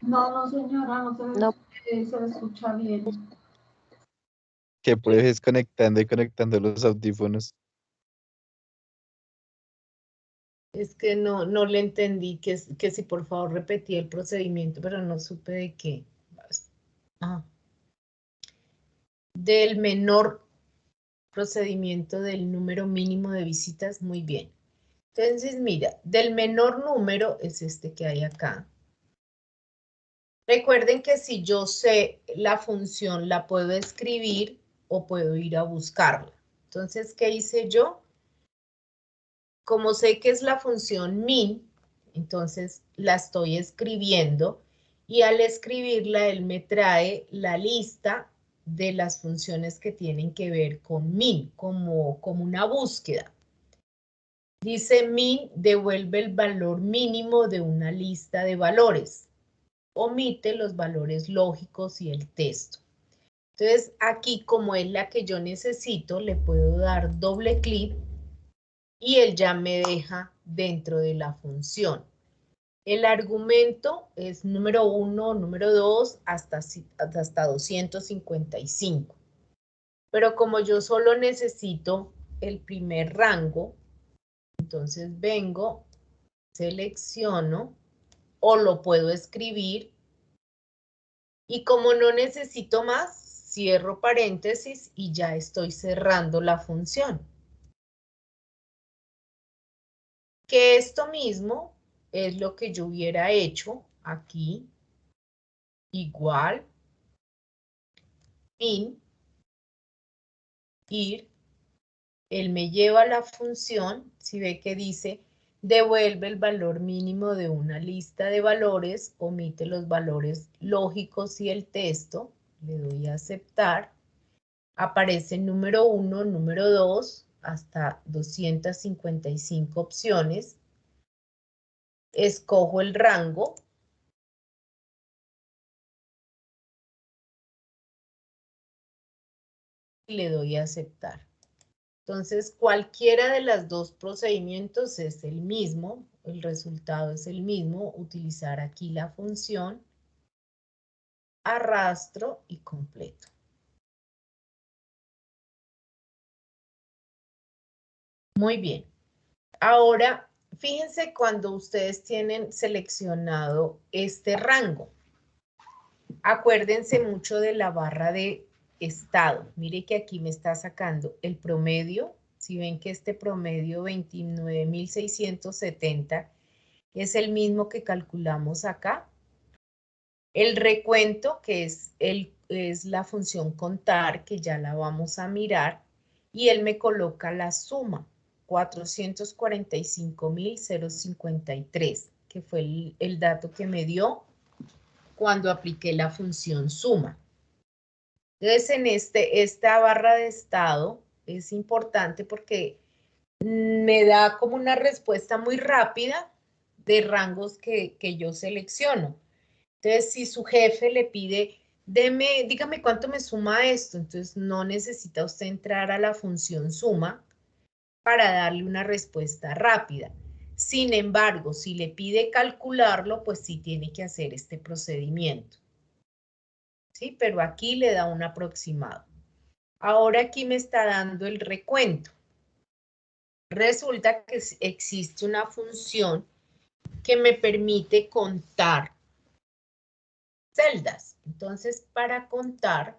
No, señora, No. se le escucha bien. Que pruebes conectando y conectando los audífonos. Es que no le entendí que si por favor repetía el procedimiento, pero no supe de qué. Ah. Del menor procedimiento del número mínimo de visitas, muy bien. Entonces, mira, del menor número es este que hay acá. Recuerden que si yo sé la función, la puedo escribir o puedo ir a buscarla. Entonces, ¿qué hice yo? Como sé que es la función min, entonces la estoy escribiendo y al escribirla él me trae la lista de las funciones que tienen que ver con min, como una búsqueda. Dice min devuelve el valor mínimo de una lista de valores. Omite los valores lógicos y el texto. Entonces, aquí como es la que yo necesito, le puedo dar doble clic y él ya me deja dentro de la función. El argumento es número 1, número 2, hasta 255. Pero como yo solo necesito el primer rango, entonces vengo, selecciono, o lo puedo escribir, y como no necesito más, cierro paréntesis y ya estoy cerrando la función. Que esto mismo es lo que yo hubiera hecho aquí, igual, fin, ir, él me lleva a la función, si ve que dice, devuelve el valor mínimo de una lista de valores, omite los valores lógicos y el texto, le doy a aceptar, aparece número 1, número 2, hasta 255 opciones, escojo el rango, y le doy a aceptar. Entonces, cualquiera de los dos procedimientos es el mismo, el resultado es el mismo, utilizar aquí la función, arrastro y completo. Muy bien. Ahora, fíjense cuando ustedes tienen seleccionado este rango. Acuérdense mucho de la barra de estado. Mire que aquí me está sacando el promedio. Si ven que este promedio 29.670 es el mismo que calculamos acá. El recuento, que es la función contar, que ya la vamos a mirar. Y él me coloca la suma, 445.053, que fue el dato que me dio cuando apliqué la función suma. Entonces, en esta barra de estado es importante porque me da como una respuesta muy rápida de rangos que yo selecciono. Entonces, si su jefe le pide, dígame cuánto me suma esto, entonces no necesita usted entrar a la función suma para darle una respuesta rápida. Sin embargo, si le pide calcularlo, pues sí tiene que hacer este procedimiento. ¿Sí? Pero aquí le da un aproximado. Ahora aquí me está dando el recuento. Resulta que existe una función que me permite contar celdas. Entonces, para contar,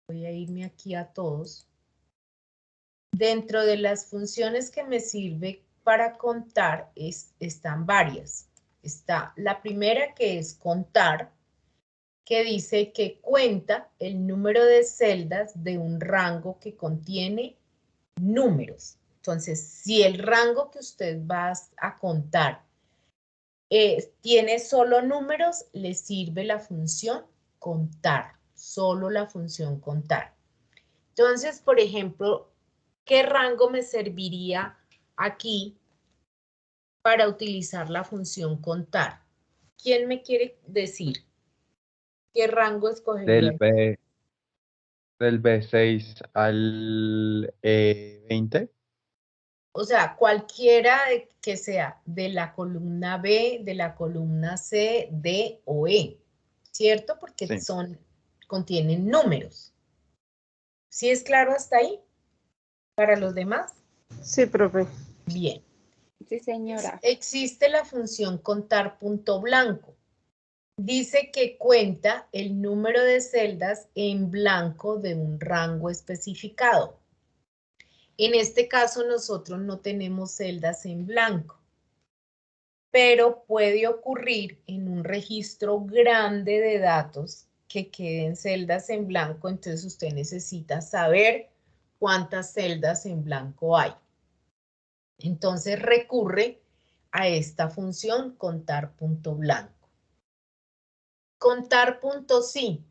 voy a irme aquí a todos. Dentro de las funciones que me sirve para contar están varias. Está la primera, que es contar, que dice que cuenta el número de celdas de un rango que contiene números. Entonces, si el rango que usted va a contar tiene solo números, le sirve la función contar, solo la función contar. Entonces, por ejemplo, ¿qué rango me serviría aquí para utilizar la función contar? ¿Quién me quiere decir qué rango escogería? Del B6 al 20. O sea, cualquiera que sea de la columna B, de la columna C, D o E, ¿cierto? Porque Sí. contienen números. ¿Sí es claro hasta ahí? ¿Para los demás? Sí, profe. Bien. Sí, señora. Existe la función contar punto blanco. Dice que cuenta el número de celdas en blanco de un rango especificado. En este caso nosotros no tenemos celdas en blanco, pero puede ocurrir en un registro grande de datos que queden celdas en blanco, entonces usted necesita saber cuántas celdas en blanco hay. Entonces recurre a esta función contar punto blanco. Contar punto sí.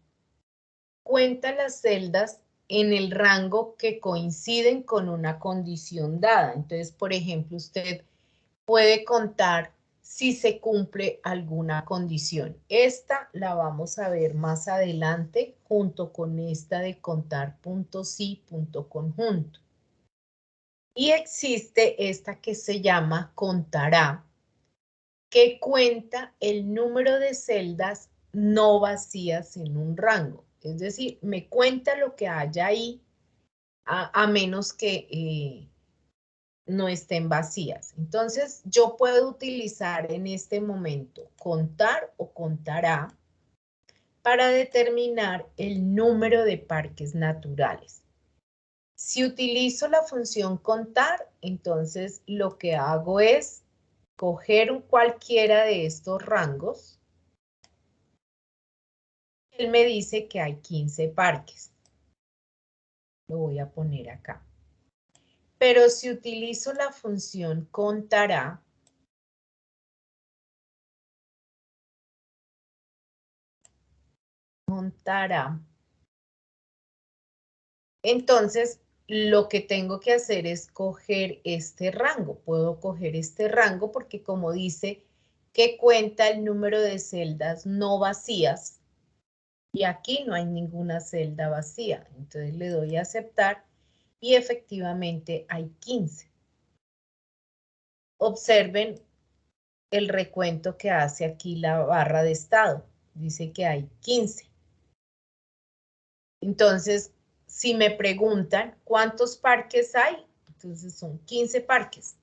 Cuenta las celdas en el rango que coinciden con una condición dada. Entonces, por ejemplo, usted puede contar si se cumple alguna condición. Esta la vamos a ver más adelante junto con esta de contar punto sí, punto conjunto. Y existe esta que se llama contará, que cuenta el número de celdas no vacías en un rango. Es decir, me cuenta lo que haya ahí, a menos que no estén vacías. Entonces, yo puedo utilizar en este momento contar o contará para determinar el número de parques naturales. Si utilizo la función contar, entonces lo que hago es coger cualquiera de estos rangos. Él me dice que hay 15 parques. Lo voy a poner acá. Pero si utilizo la función contará, entonces lo que tengo que hacer es coger este rango. Puedo coger este rango porque como dice que cuenta el número de celdas no vacías, y aquí no hay ninguna celda vacía. Entonces le doy a aceptar y efectivamente hay 15. Observen el recuento que hace aquí la barra de estado. Dice que hay 15. Entonces, si me preguntan cuántos parques hay, entonces son 15 parques.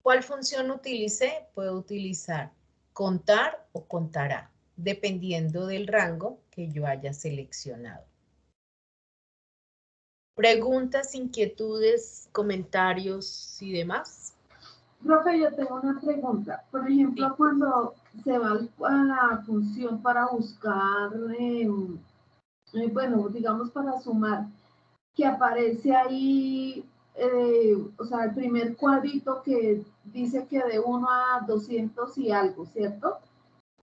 ¿Cuál función utilicé? Puedo utilizar contar o contará, dependiendo del rango que yo haya seleccionado. ¿Preguntas, inquietudes, comentarios y demás? Profe, yo tengo una pregunta. Por ejemplo, cuando se va a la función para buscar, bueno, digamos para sumar, que aparece ahí, o sea, el primer cuadrito que dice que de 1 a 200 y algo, ¿cierto?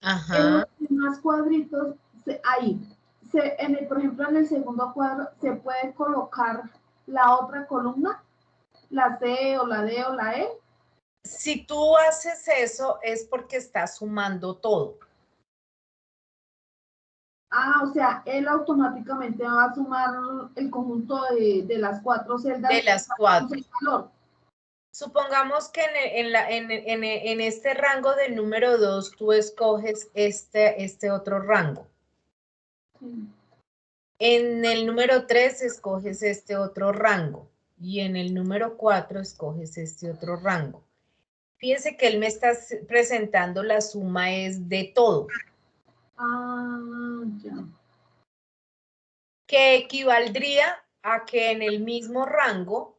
En los Ajá. demás cuadritos, ahí, por ejemplo, en el segundo cuadro, se puede colocar la otra columna, la C o la D o la E. Si tú haces eso es porque estás sumando todo. Ah, o sea, él automáticamente va a sumar el conjunto de las 4 celdas. De las 4. El valor. Supongamos que en este rango del número 2 tú escoges este otro rango. Sí. En el número 3 escoges este otro rango. Y en el número 4 escoges este otro rango. Fíjense que él me está presentando la suma es de todo. Ah, ya. Que equivaldría a que en el mismo rango,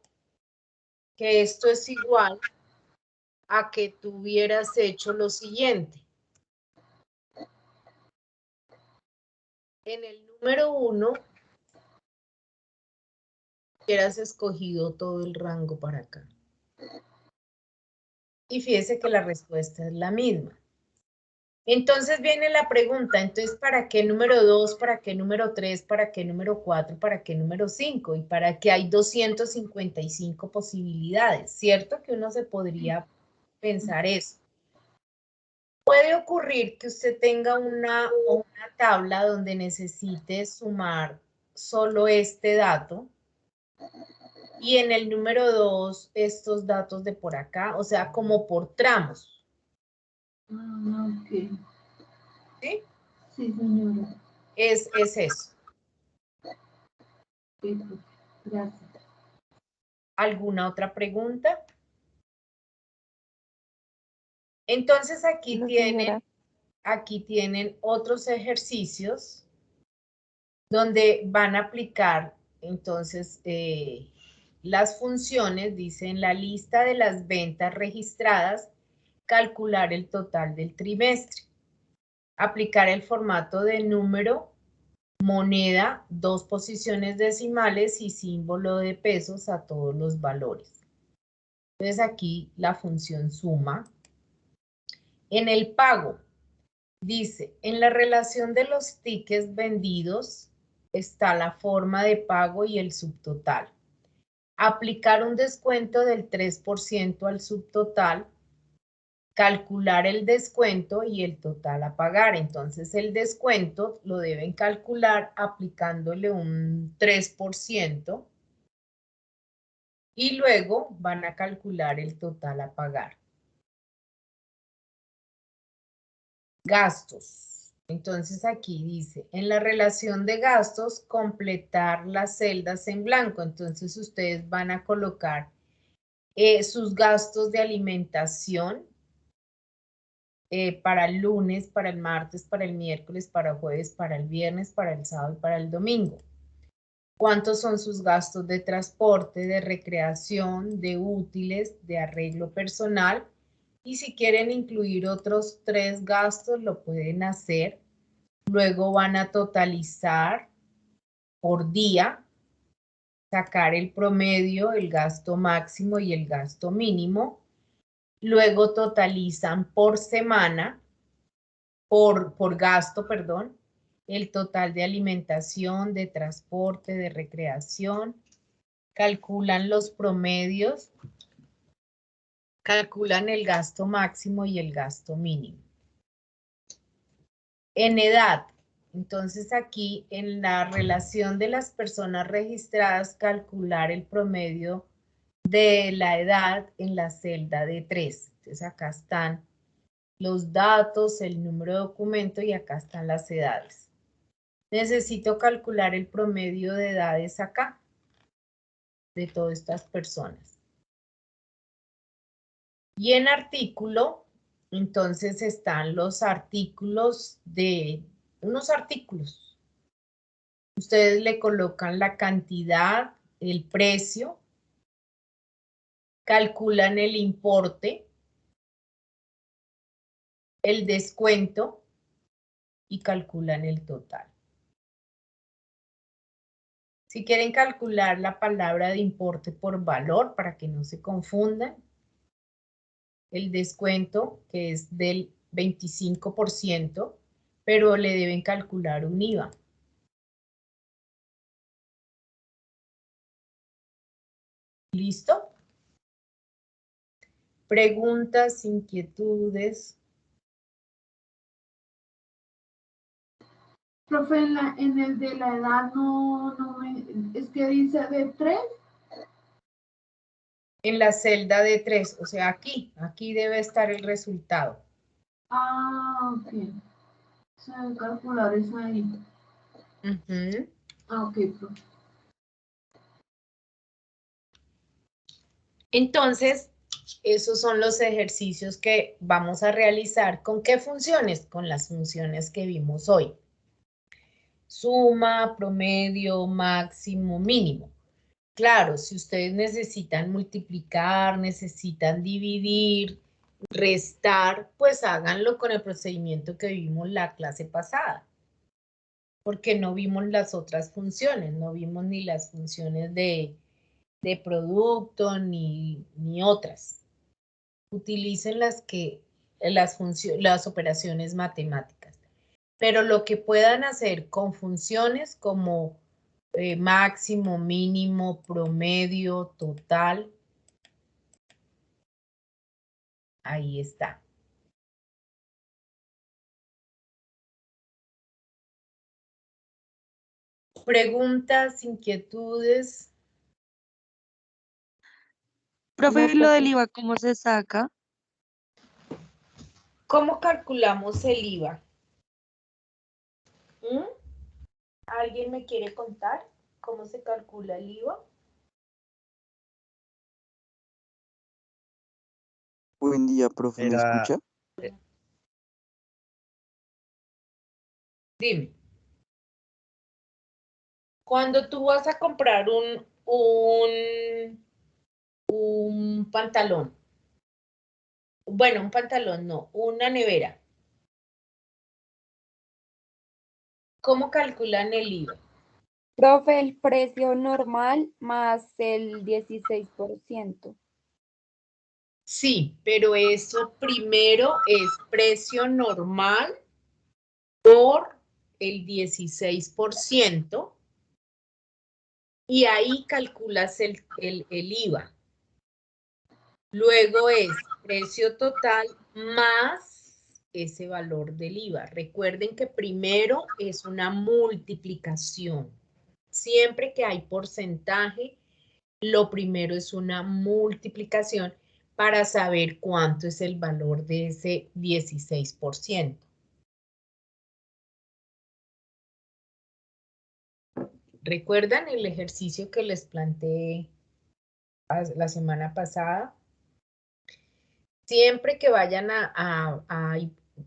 que esto es igual a que tú hubieras hecho lo siguiente. En el número 1, hubieras escogido todo el rango para acá. Y fíjese que la respuesta es la misma. Entonces viene la pregunta, entonces, ¿para qué número 2? ¿Para qué número 3? ¿Para qué número 4? ¿Para qué número 5? Y para qué hay 255 posibilidades, ¿cierto? Que uno se podría pensar eso. Puede ocurrir que usted tenga una tabla donde necesite sumar solo este dato y en el número 2 estos datos de por acá, o sea, como por tramos. Ah, ok. ¿Sí? Sí, señora. Es eso. Sí, gracias. ¿Alguna otra pregunta? Entonces No, señora. aquí tienen otros ejercicios donde van a aplicar entonces las funciones, dice en la lista de las ventas registradas, calcular el total del trimestre, aplicar el formato de número, moneda, 2 posiciones decimales y símbolo de pesos a todos los valores. Entonces aquí la función suma. En el pago, dice, en la relación de los tickets vendidos está la forma de pago y el subtotal. Aplicar un descuento del 3% al subtotal, calcular el descuento y el total a pagar. Entonces el descuento lo deben calcular aplicándole un 3%. Y luego van a calcular el total a pagar. Gastos. Entonces aquí dice, en la relación de gastos, completar las celdas en blanco. Entonces ustedes van a colocar sus gastos de alimentación para el lunes, para el martes, para el miércoles, para el jueves, para el viernes, para el sábado y para el domingo. ¿Cuántos son sus gastos de transporte, de recreación, de útiles, de arreglo personal? Y si quieren incluir otros 3 gastos, lo pueden hacer. Luego van a totalizar por día, sacar el promedio, el gasto máximo y el gasto mínimo. Luego totalizan por semana, por gasto, perdón, el total de alimentación, de transporte, de recreación. Calculan los promedios, calculan el gasto máximo y el gasto mínimo. En edad, entonces aquí en la relación de las personas registradas, calcular el promedio de la edad en la celda de 3. Entonces acá están los datos, el número de documento y acá están las edades. Necesito calcular el promedio de edades acá, de todas estas personas. Y en artículo, entonces están los artículos de, unos artículos. Ustedes le colocan la cantidad, el precio, calculan el importe, el descuento y calculan el total. Si quieren calcular la palabra de importe por valor para que no se confundan, el descuento que es del 25%, pero le deben calcular un IVA. ¿Listo? Preguntas, inquietudes. Profe, en el de la edad es que dice de 3. En la celda de 3, o sea, aquí debe estar el resultado. Ah, ok. O sea, calcular eso ahí. Ok, profe. Entonces, esos son los ejercicios que vamos a realizar. ¿Con qué funciones? Con las funciones que vimos hoy. Suma, promedio, máximo, mínimo. Claro, si ustedes necesitan multiplicar, necesitan dividir, restar, pues háganlo con el procedimiento que vimos la clase pasada. Porque no vimos las otras funciones, no vimos ni las funciones de producto ni otras. Utilicen las operaciones matemáticas. Pero lo que puedan hacer con funciones como máximo, mínimo, promedio, total, ahí está. Preguntas, inquietudes. Profe, ¿y lo del IVA cómo se saca? ¿Cómo calculamos el IVA? ¿Alguien me quiere contar cómo se calcula el IVA? Buen día, profe, ¿me escucha? Dime. Cuando tú vas a comprar un pantalón, bueno, un pantalón no, una nevera, ¿cómo calculan el IVA? Profe, el precio normal más el 16%. Sí, pero eso primero es precio normal por el 16% y ahí calculas el IVA. Luego es precio total más ese valor del IVA. Recuerden que primero es una multiplicación. Siempre que hay porcentaje, Lo primero es una multiplicación para saber cuánto es el valor de ese 16%. ¿Recuerdan el ejercicio que les planteé la semana pasada? Siempre que vayan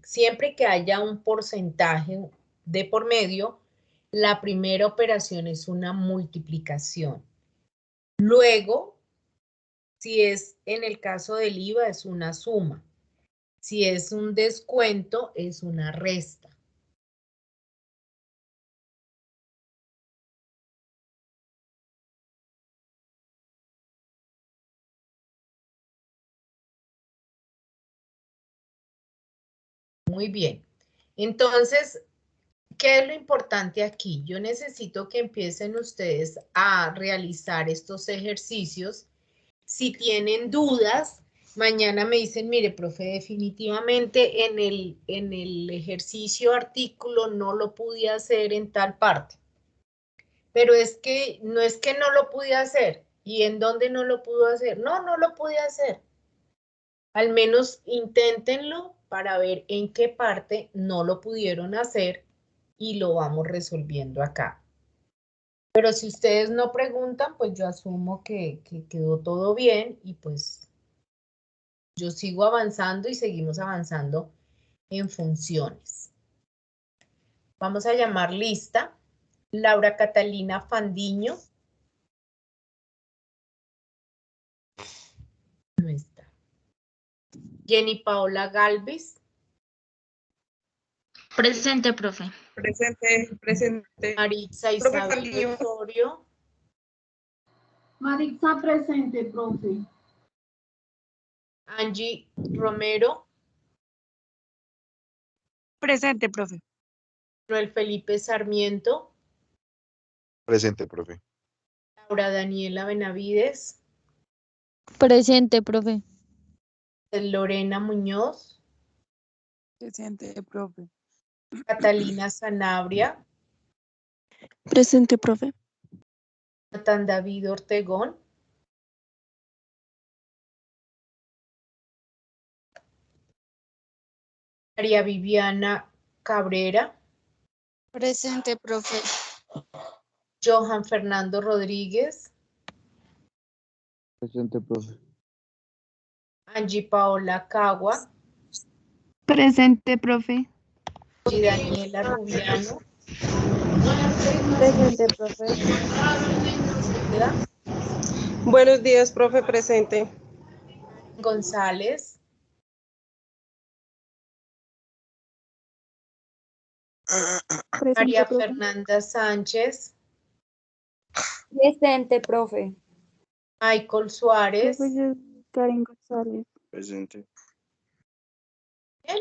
siempre que haya un porcentaje de por medio, la primera operación es una multiplicación. Luego, si es en el caso del IVA, es una suma. Si es un descuento, es una resta. Muy bien. Entonces, ¿qué es lo importante aquí? Yo necesito que empiecen ustedes a realizar estos ejercicios. Si tienen dudas, mañana me dicen, mire, profe, definitivamente en el ejercicio artículo no lo pude hacer en tal parte. Pero es que no lo pude hacer. ¿Y en dónde no lo pudo hacer? No, no lo pude hacer. Al menos inténtenlo para ver en qué parte no lo pudieron hacer y lo vamos resolviendo acá. Pero si ustedes no preguntan, pues yo asumo que quedó todo bien y pues yo sigo avanzando y seguimos avanzando en funciones. Vamos a llamar lista. Laura Catalina Fandiño. No está. Jenny Paola Galvez. Presente, profe. Presente. Maritza Profe Isabel Fandiño. Osorio. Maritza presente, profe. Angie Romero. Presente, profe. Manuel Felipe Sarmiento. Presente, profe. Laura Daniela Benavides. Presente, profe. Lorena Muñoz. Presente, profe. Catalina Sanabria. Presente, profe. Natán David Ortegón. María Viviana Cabrera. Presente, profe. Johan Fernando Rodríguez. Presente, profe. Angie Paola Cagua. Presente, profe. Y Daniela Rubiano. Presente, profe. Buenos días, profe, presente. González. María Fernanda Sánchez. Presente, profe. Michael Suárez. Karen González. Presente. Bien.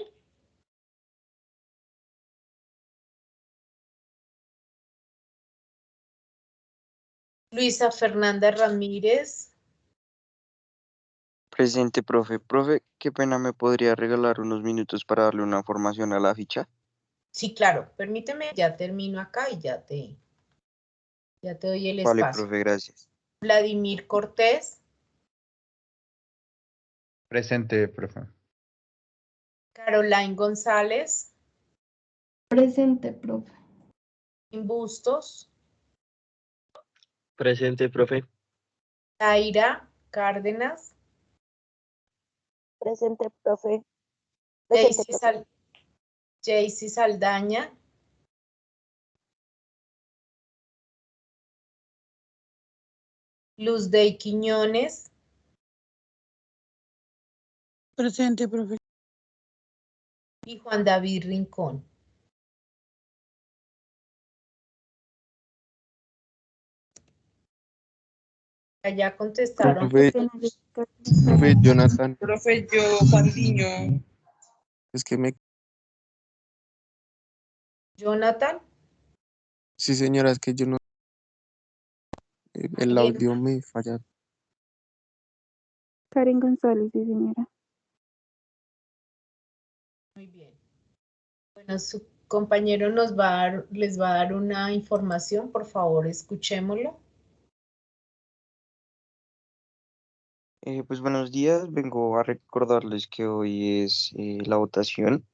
Luisa Fernanda Ramírez. Presente, profe. Profe, qué pena, ¿me podría regalar unos minutos para darle una formación a la ficha? Sí, claro. Permíteme, ya termino acá y ya te doy el Vale, espacio. profe, gracias. Vladimir Cortés. Presente, profe. Caroline González. Presente, profe. Bustos. Presente, profe. Zaira Cárdenas. Presente, profe. Jaycee Saldaña. Luzday Quiñones. Presente, profe. Y Juan David Rincón. Allá contestaron. Profe Jonathan. Profe, yo, Fandiño. Es que me... Jonathan. Sí, señora, es que yo no... El audio me falla. Karen González, sí, señora. Muy bien. Bueno, su compañero les va a dar una información, por favor, escuchémoslo. Pues buenos días, vengo a recordarles que hoy es la votación.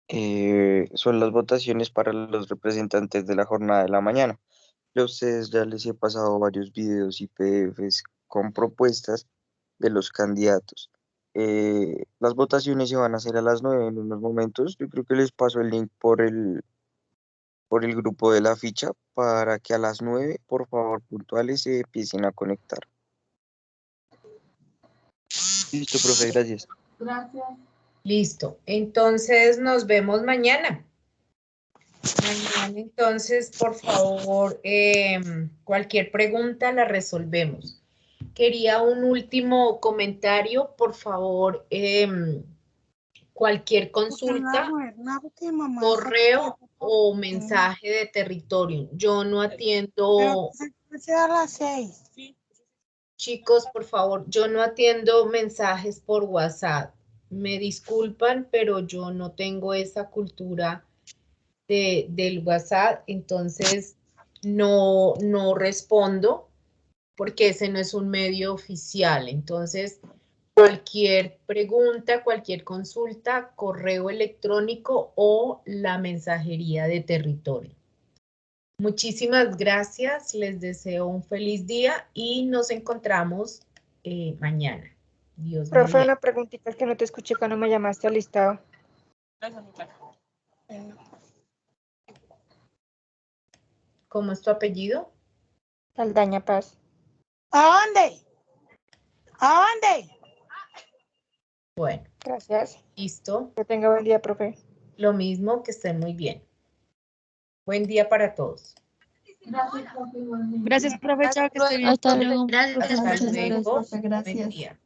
Son las votaciones para los representantes de la jornada de la mañana. Yo a ustedes ya les he pasado varios videos y PDFs con propuestas de los candidatos. Las votaciones se van a hacer a las 9 en unos momentos. Yo creo que les paso el link por el grupo de la ficha para que a las 9, por favor, puntuales, se empiecen a conectar. Listo, profe, gracias. Gracias. Listo. Entonces nos vemos mañana. Mañana, entonces, por favor, cualquier pregunta la resolvemos. Quería un último comentario, por favor, cualquier consulta, correo o mensaje de territorio. Yo no atiendo, A las 6. chicos, por favor, yo no atiendo mensajes por WhatsApp. Me disculpan, pero yo no tengo esa cultura del WhatsApp, entonces no respondo porque ese no es un medio oficial. Entonces, cualquier pregunta, cualquier consulta, correo electrónico o la mensajería de territorio. Muchísimas gracias, les deseo un feliz día y nos encontramos mañana. Dios Profe, mediante. una preguntita que no te escuché cuando me llamaste al listado. ¿Cómo es tu apellido? Saldaña Paz. ¿A dónde? ¿A dónde? Bueno, Gracias. listo. Que tenga buen día, profe. Lo mismo, que estén muy bien. Buen día para todos. Gracias, profe. Igualmente. Gracias, profe. Chao, que esté bien. Hasta luego. Gracias, Hasta muchas luego. gracias. Buen día.